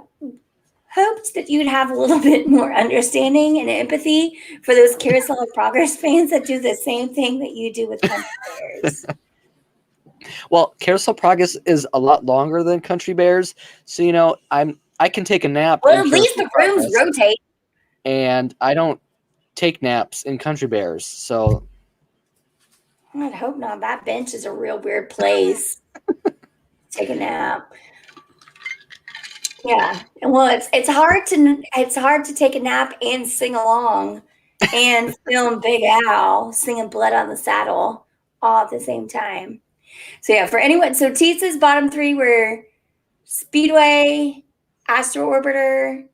hoped that you'd have a little bit more understanding and empathy for those Carousel of Progress fans that do the same thing that you do with Country Bears. Well, Carousel Progress is a lot longer than Country Bears, so I can take a nap. Well, at least the rooms rotate. And I don't take naps in Country Bears, so I'd hope not. That bench is a real weird place. Take a nap. Yeah. Well, it's hard to take a nap and sing along and film Big Al singing Blood on the Saddle all at the same time. So yeah, for anyone, so Teetsa's bottom 3 were Speedway, Astro Orbiter.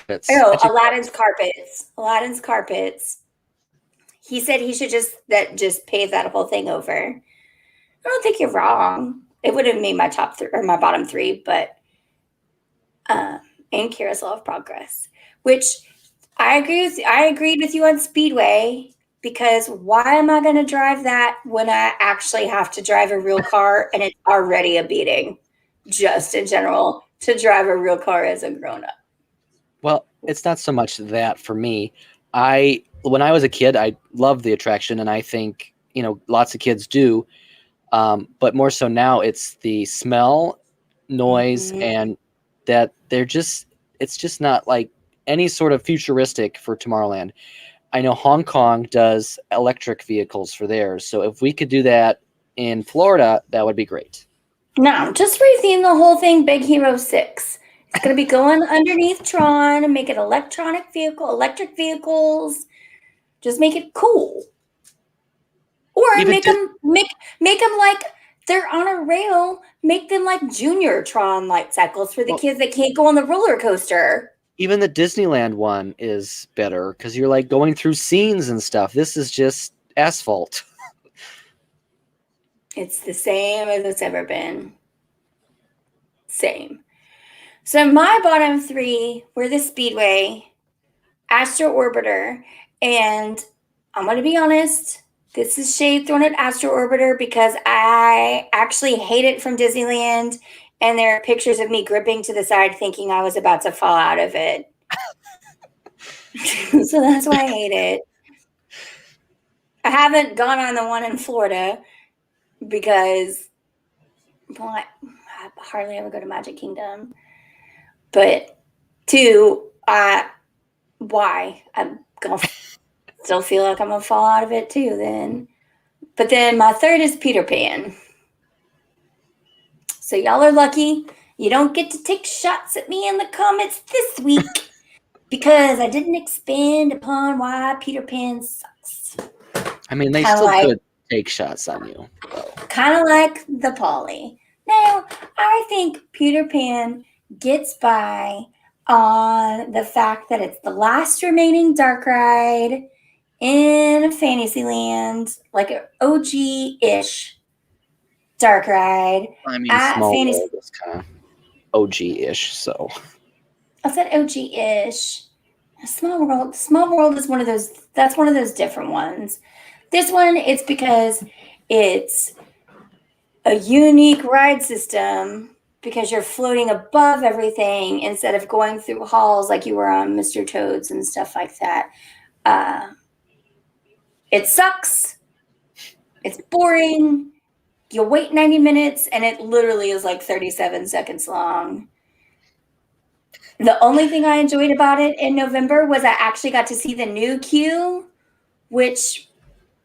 Aladdin's Carpets. Aladdin's Carpets. He said he should just pave that whole thing over. I don't think you're wrong. It would have made my top 3 or my bottom 3, but and Carousel of Progress, which I agreed with you on Speedway, because why am I going to drive that when I actually have to drive a real car and it's already a beating, just in general, to drive a real car as a grown-up? Well, it's not so much that for me. When I was a kid, I loved the attraction, and I think lots of kids do. But more so now, it's the smell, noise, and that it's just not like any sort of futuristic for Tomorrowland. I know Hong Kong does electric vehicles for theirs, so if we could do that in Florida, that would be great. No, just retheme the whole thing Big Hero 6. It's going to be going underneath Tron and make it electric vehicles. Just make it cool. Or make them like they're on a rail. Make them like junior Tron light cycles for the kids that can't go on the roller coaster. Even the Disneyland one is better because you're like going through scenes and stuff. This is just asphalt. It's the same as it's ever been. Same. So my bottom 3 were the Speedway, Astro Orbiter, and I'm going to be honest, this is shade thrown at Astro Orbiter because I actually hate it from Disneyland, and there are pictures of me gripping to the side thinking I was about to fall out of it. So that's why I hate it. I haven't gone on the one in Florida because, well, I hardly ever go to Magic Kingdom. But 2, why? I'm going to still feel like I'm going to fall out of it too then. But then my 3rd is Peter Pan. So y'all are lucky. You don't get to take shots at me in the comments this week because I didn't expand upon why Peter Pan sucks. I mean, they still could take shots on you. Kind of like the Polly. Now, I think Peter Pan gets by on the fact that it's the last remaining dark ride in Fantasyland, like an OG-ish dark ride. I mean, Small World is kind of OG-ish, so. I said OG-ish. Small World is one of those. That's one of those different ones. This one, it's because it's a unique ride system because you're floating above everything instead of going through halls like you were on Mr. Toad's and stuff like that. It sucks. It's boring. You wait 90 minutes and it literally is like 37 seconds long. The only thing I enjoyed about it in November was I actually got to see the new queue, which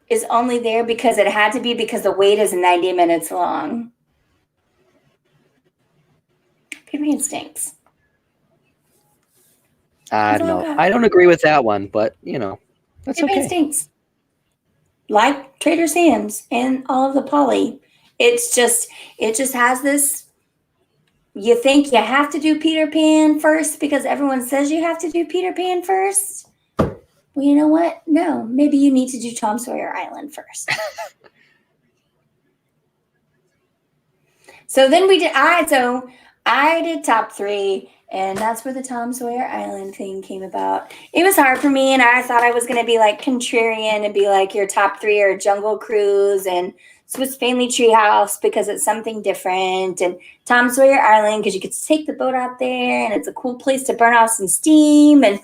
is only there because it had to be because the wait is 90 minutes long. Peter Pan stinks. I don't know. I don't agree with that one, but that's okay. Peter Pan stinks. Like Trader Sam's and all of the Polly. It just has this you think you have to do Peter Pan first because everyone says you have to do Peter Pan first? Well, you know what? No, maybe you need to do Tom Sawyer Island first. So then I did top 3, and that's where the Tom Sawyer Island thing came about. It was hard for me, and I thought I was going to be like contrarian and be like, your top 3 are Jungle Cruise and Swiss Family Treehouse because it's something different, and Tom Sawyer Island because you get to take the boat out there and it's a cool place to burn off some steam. And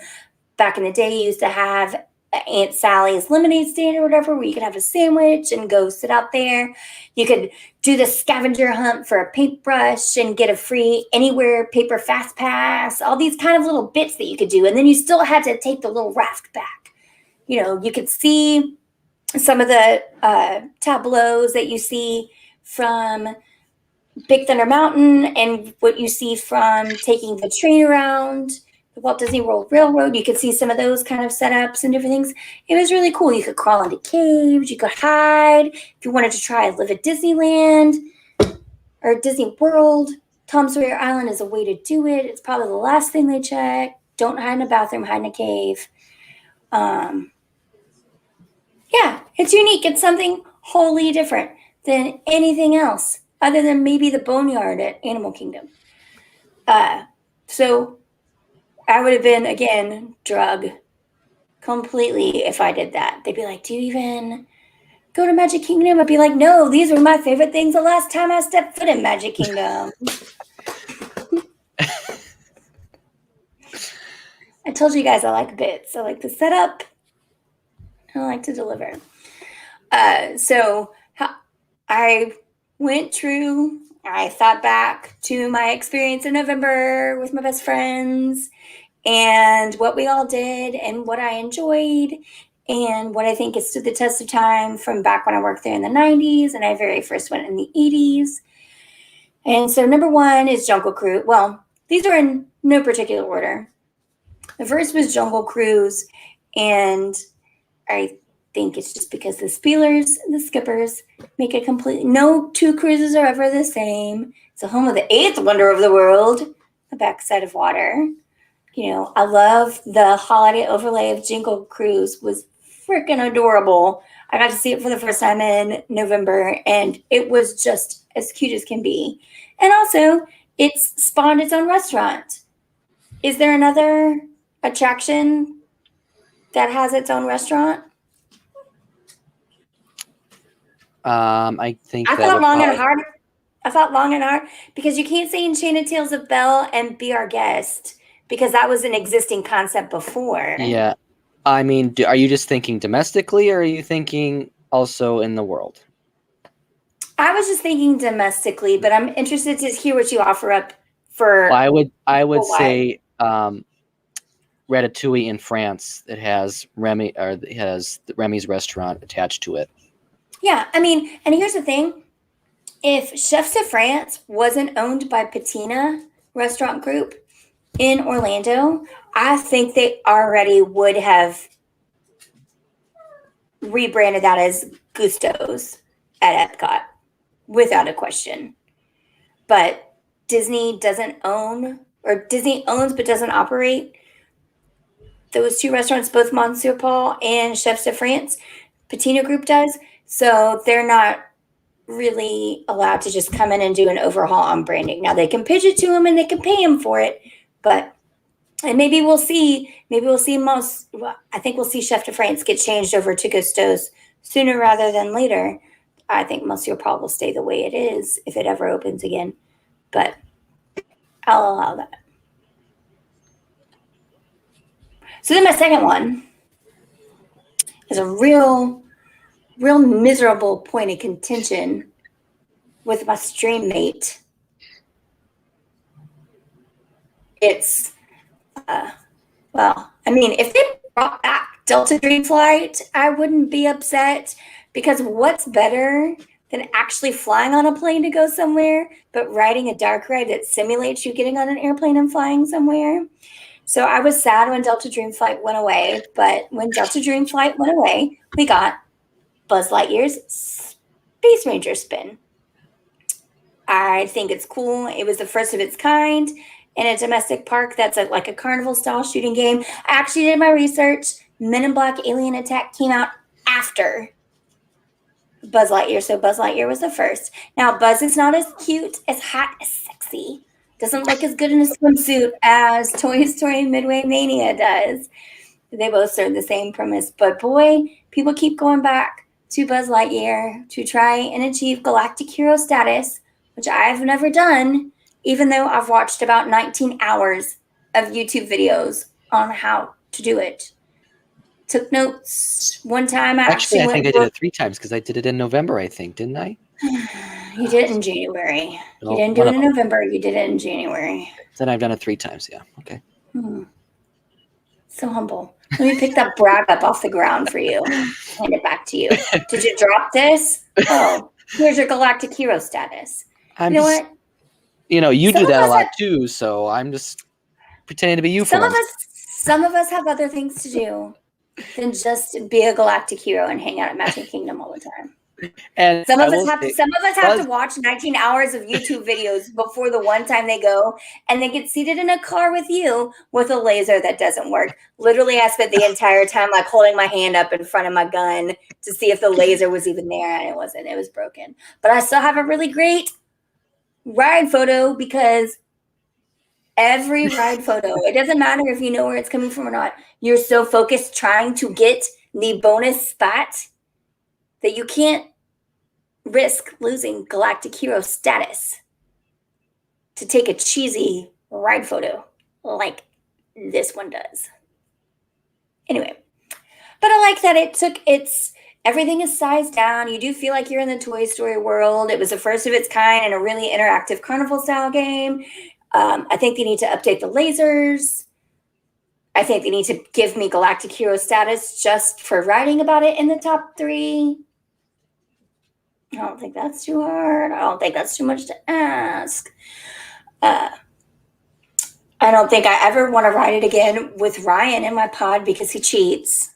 back in the day, you used to have Aunt Sally's lemonade stand or whatever, where you could have a sandwich and go sit out there. You could do the scavenger hunt for a paintbrush and get a free Anywhere paper fast pass, all these kind of little bits that you could do. And then you still had to take the little raft back. You know, you could see some of the tableaus that you see from Big Thunder Mountain and what you see from taking the train around the Walt Disney World Railroad. You could see some of those kind of setups and different things. It was really cool. You could crawl into caves. You could hide. If you wanted to try live at Disneyland or Disney World, Tom Sawyer Island is a way to do it. It's probably the last thing they check. Don't hide in a bathroom, hide in a cave. Yeah, it's unique. It's something wholly different than anything else other than maybe the Boneyard at Animal Kingdom. So I would have been, again, drug completely if I did that. They'd be like, do you even go to Magic Kingdom? I'd be like, no, these were my favorite things the last time I stepped foot in Magic Kingdom. I told you guys I like bits. I like to set up. I like to deliver. So I went through, I thought back to my experience in November with my best friends and what we all did and what I enjoyed and what I think has stood the test of time from back when I worked there in the 90s and I very first went in the 80s. And so number 1 is Jungle Cruise. Well, these are in no particular order. The first was Jungle Cruise, and I think it's just because the Spielers and the Skippers make it completely. No 2 cruises are ever the same. It's the home of the 8th wonder of the world, the backside of water. You know, I love the holiday overlay of Jungle Cruise. Was freaking adorable. I got to see it for the first time in November, and it was just as cute as can be. And also, it's spawned its own restaurant. Is there another attraction that has its own restaurant? I think I thought long and hard because you can't say Enchanted Tales of Belle and Be Our Guest because that was an existing concept before. Yeah. I mean, are you just thinking domestically or are you thinking also in the world? I was just thinking domestically, but I'm interested to hear what you offer up for. Well, I would say Ratatouille in France. It has Remy's restaurant attached to it. Yeah, I mean, and here's the thing. If Chefs de France wasn't owned by Patina Restaurant Group in Orlando, I think they already would have rebranded that as Gusto's at Epcot, without a question. But Disney doesn't own, or Disney owns but doesn't operate those 2 restaurants, both Monsieur Paul and Chefs de France. Patina Group does. So they're not really allowed to just come in and do an overhaul on branding. Now they can pitch it to them and they can pay them for it, and maybe we'll see I think we'll see Chef de France get changed over to Gusto's sooner rather than later. I think Monsieur Paul will stay the way it is if it ever opens again, but I'll allow that. So then my second one is a real miserable point of contention with my stream mate. It's, well, I mean, if they brought back Delta Dream Flight, I wouldn't be upset because what's better than actually flying on a plane to go somewhere, but riding a dark ride that simulates you getting on an airplane and flying somewhere? So I was sad when Delta Dream Flight went away, but when Delta Dream Flight went away, we got Buzz Lightyear's Space Ranger spin. I think it's cool. It was the first of its kind in a domestic park that's like a carnival style shooting game. I actually did my research. Men in Black Alien Attack came out after Buzz Lightyear, so Buzz Lightyear was the first. Now, Buzz is not as cute, as hot, as sexy. Doesn't look as good in a swimsuit as Toy Story Midway Mania does. They both serve the same premise. But boy, people keep going back to Buzz Lightyear to try and achieve galactic hero status, which I've never done, even though I've watched about 19 hours of YouTube videos on how to do it. Took notes. One time I Actually, I went think I did it 3 times because I did it in November, I think, didn't I? You did it in January. Well, You didn't do it in November. You did it in January. Then I've done it 3 times, yeah. Okay. So humble. Let me pick that brag up off the ground for you. Hand it back to you. Did you drop this? Oh, here's your galactic hero status. You know what? You know, you do that a lot too, so I'm just pretending to be you for once. Some of us have other things to do than just be a galactic hero and hang out at Magic Kingdom all the time. And some of us have to watch 19 hours of YouTube videos before the one time they go, and they get seated in a car with you with a laser that doesn't work. Literally, I spent the entire time like holding my hand up in front of my gun to see if the laser was even there, and it wasn't. It was broken. But I still have a really great ride photo because every ride photo, it doesn't matter if you know where it's coming from or not. You're so focused trying to get the bonus spot that you can't risk losing galactic hero status to take a cheesy ride photo like this one does. Anyway, but I like that everything is sized down. You do feel like you're in the Toy Story world. It was the first of its kind in a really interactive carnival style game. I think they need to update the lasers. I think they need to give me galactic hero status just for writing about it in the top 3. I don't think that's too hard. I don't think that's too much to ask. I don't think I ever want to ride it again with Ryan in my pod because he cheats.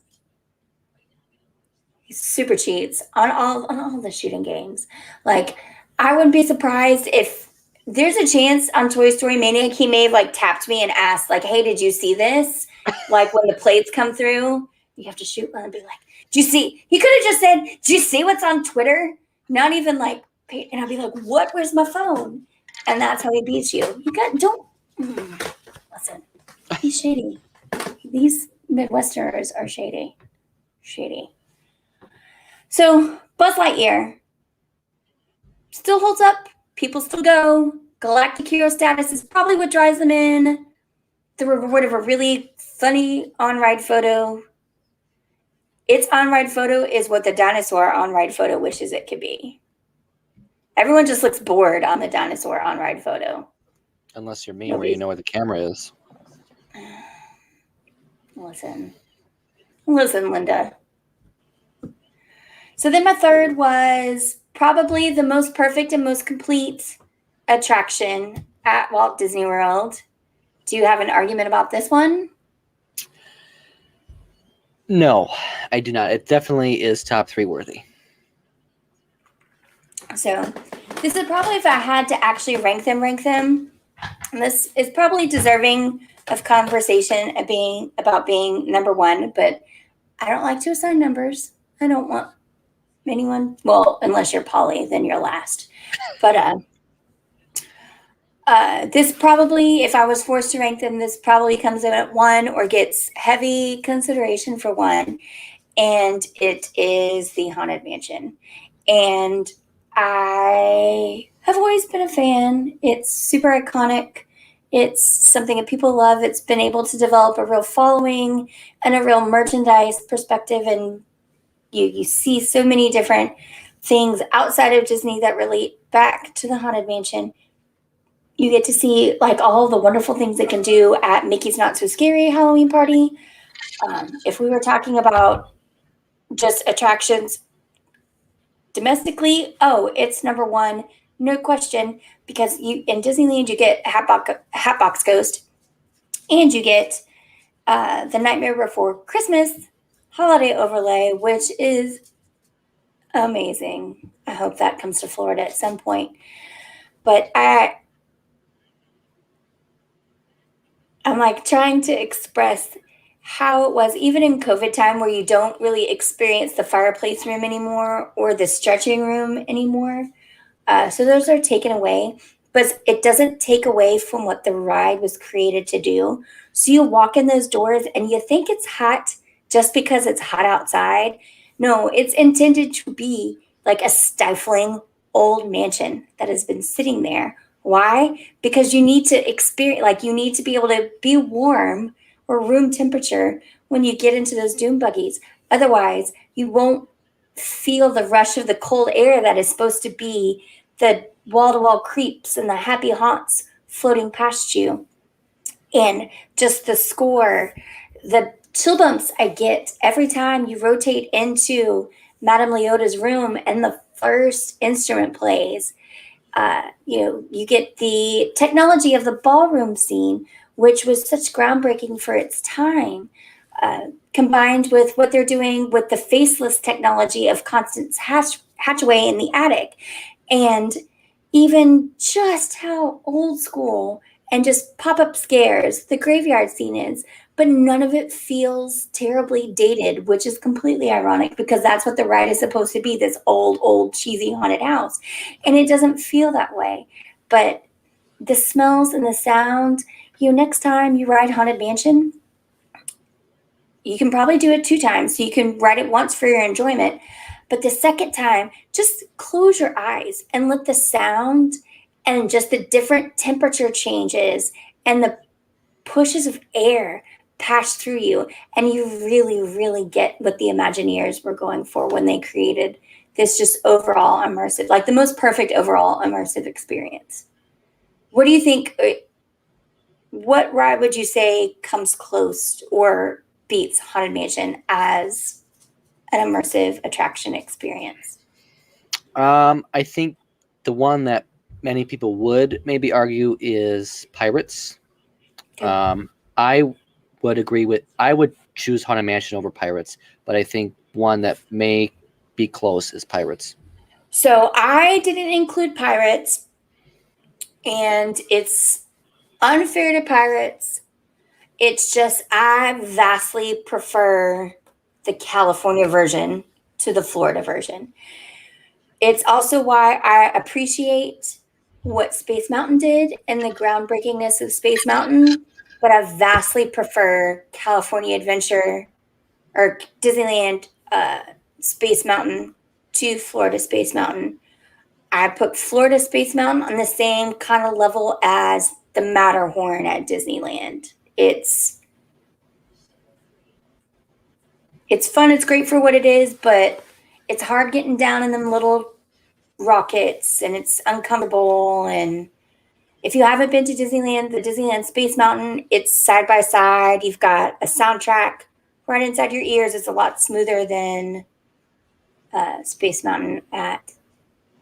He super cheats on all the shooting games. Like, I wouldn't be surprised if there's a chance on Toy Story Mania he may have like tapped me and asked like, "Hey, did you see this?" Like when the plates come through, you have to shoot one and be like, "Do you see?" He could have just said, "Do you see what's on Twitter?" Not even like, and I'd be like, "What? Where's my phone?" And that's how he beats you. Listen, he's shady. These Midwesterners are shady. So Buzz Lightyear still holds up. People still go. Galactic hero status is probably what drives them in. The reward of a really funny on-ride photo. Its on-ride photo is what the dinosaur on-ride photo wishes it could be. Everyone just looks bored on the dinosaur on-ride photo. Unless you're me, where you know where the camera is. Listen, Linda. So then my third was probably the most perfect and most complete attraction at Walt Disney World. Do you have an argument about this one? No, I do not. It definitely is top 3 worthy. So this is probably, if I had to actually rank them, this is probably deserving of conversation about being number 1, but I don't like to assign numbers. I don't want anyone, well, unless you're Polly, then you're last. But this probably, if I was forced to rank them, this probably comes in at 1 or gets heavy consideration for 1. And it is the Haunted Mansion. And I have always been a fan. It's super iconic. It's something that people love. It's been able to develop a real following and a real merchandise perspective. And you see so many different things outside of Disney that relate back to the Haunted Mansion. You get to see like all the wonderful things they can do at Mickey's Not So Scary Halloween Party. If we were talking about just attractions domestically, it's number 1, no question, because in Disneyland you get Hatbox Ghost, and you get the Nightmare Before Christmas holiday overlay, which is amazing. I hope that comes to Florida at some point. But I'm like trying to express how it was even in COVID time where you don't really experience the fireplace room anymore or the stretching room anymore. So those are taken away, but it doesn't take away from what the ride was created to do. So you walk in those doors and you think it's hot just because it's hot outside. No, it's intended to be like a stifling old mansion that has been sitting there. Why? Because you need to experience, like, you need to be able to be warm or room temperature when you get into those dune buggies. Otherwise, you won't feel the rush of the cold air that is supposed to be the wall-to-wall creeps and the happy haunts floating past you. And just the score, the chill bumps I get every time you rotate into Madame Leota's room and the first instrument plays. You get the technology of the ballroom scene, which was such groundbreaking for its time, combined with what they're doing with the faceless technology of Constance Hatchaway in the attic. And even just how old school and just pop-up scares the graveyard scene is, but none of it feels terribly dated, which is completely ironic because that's what the ride is supposed to be, this old cheesy haunted house. And it doesn't feel that way. But the smells and the sound, next time you ride Haunted Mansion, you can probably do it 2 times. So you can ride it once for your enjoyment. But the second time, just close your eyes and let the sound and just the different temperature changes and the pushes of air pass through you. And you really, really get what the Imagineers were going for when they created this just overall immersive, like the most perfect overall immersive experience. What do you think? What ride would you say comes close or beats Haunted Mansion as an immersive attraction experience? I think the one that many people would maybe argue is Pirates. Okay. I would choose Haunted Mansion over Pirates, but I think one that may be close is Pirates. So I didn't include Pirates, and it's unfair to Pirates. It's just I vastly prefer the California version to the Florida version. It's also why I appreciate what Space Mountain did and the groundbreakingness of Space Mountain, but I vastly prefer California Adventure or Disneyland Space Mountain to Florida Space Mountain. I put Florida Space Mountain on the same kind of level as the Matterhorn at Disneyland. It's fun, it's great for what it is, but it's hard getting down in them little rockets and it's uncomfortable. And if you haven't been to Disneyland, the Disneyland Space Mountain, it's side by side. You've got a soundtrack right inside your ears. It's a lot smoother than Space Mountain at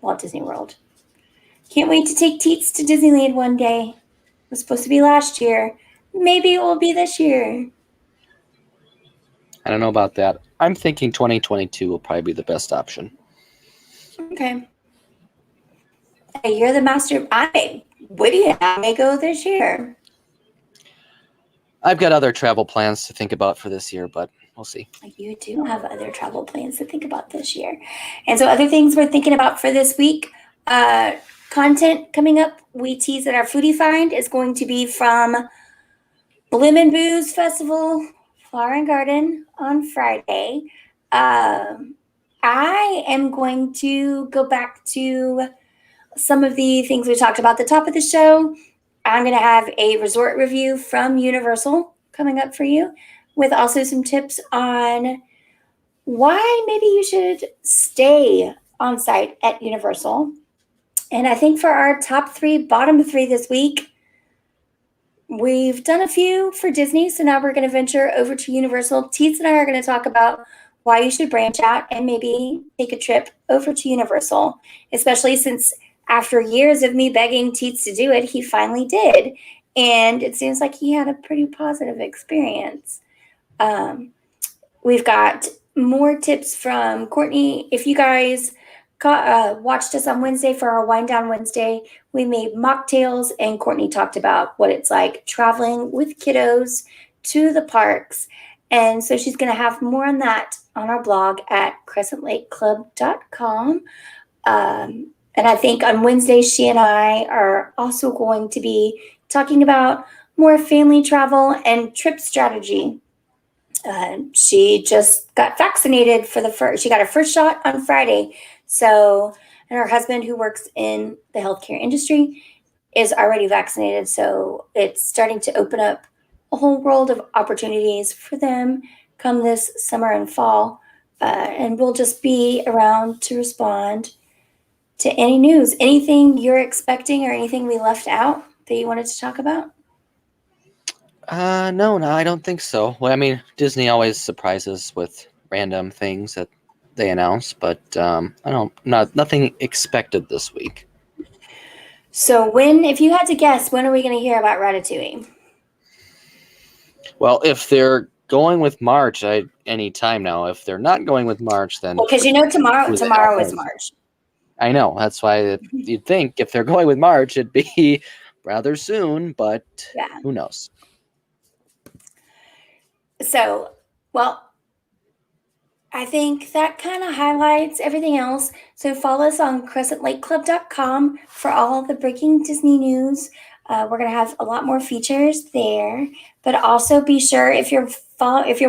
Walt Disney World. Can't wait to take Teets to Disneyland one day. It was supposed to be last year. Maybe it will be this year. I don't know about that. I'm thinking 2022 will probably be the best option. Okay. Hey, you're the master. What do you have me go this year? I've got other travel plans to think about for this year, but we'll see. You do have other travel plans to think about this year. And so other things we're thinking about for this week, content coming up, we tease that our foodie find is going to be from Bloom and Booze Festival, Flower and Garden on Friday. I am going to go back to some of the things we talked about at the top of the show. I'm going to have a resort review from Universal coming up for you, with also some tips on why maybe you should stay on site at Universal. And I think for our top 3, bottom 3 this week, we've done a few for Disney, so now we're going to venture over to Universal. Teets and I are going to talk about why you should branch out and maybe take a trip over to Universal, especially since after years of me begging Teets to do it, he finally did. And it seems like he had a pretty positive experience. We've got more tips from Courtney. If you guys watched us on Wednesday for our Wind Down Wednesday. We made mocktails, and Courtney talked about what it's like traveling with kiddos to the parks. And so she's going to have more on that on our blog at crescentlakeclub.com. And I think on Wednesday, she and I are also going to be talking about more family travel and trip strategy. She just got vaccinated she got her first shot on Friday. So, and her husband, who works in the healthcare industry, is already vaccinated. So it's starting to open up a whole world of opportunities for them come this summer and fall. And we'll just be around to respond to any news, anything you're expecting or anything we left out that you wanted to talk about. No, I don't think so. Well, I mean, Disney always surprises with random things that they announce, but nothing expected this week. So if you had to guess, when are we going to hear about Ratatouille? Well, if they're going with March, any time now. If they're not going with March, then because tomorrow is March. I know. That's why you'd think if they're going with March, it'd be rather soon, but Who knows? So, well, I think that kind of highlights everything else. So follow us on crescentlakeclub.com for all the breaking Disney news. We're going to have a lot more features there, but also be sure if you're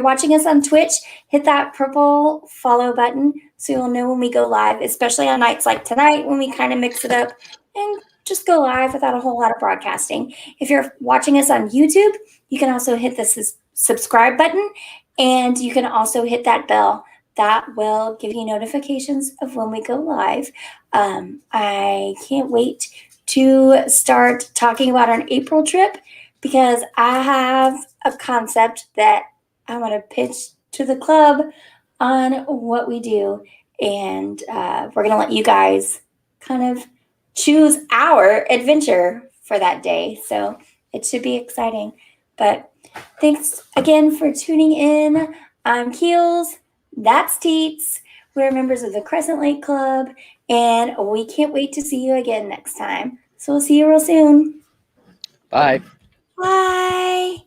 watching us on Twitch, hit that purple follow button so you'll know when we go live, especially on nights like tonight when we kind of mix it up and just go live without a whole lot of broadcasting. If you're watching us on YouTube, you can also hit the subscribe button, and you can also hit that bell. That will give you notifications of when we go live. I can't wait to start talking about our April trip because I have a concept that I want to pitch to the club on what we do. And we're going to let you guys kind of choose our adventure for that day. So it should be exciting. But thanks again for tuning in. I'm Keels. That's Teets. We're members of the Crescent Lake Club, and we can't wait to see you again next time. So we'll see you real soon. Bye. Bye.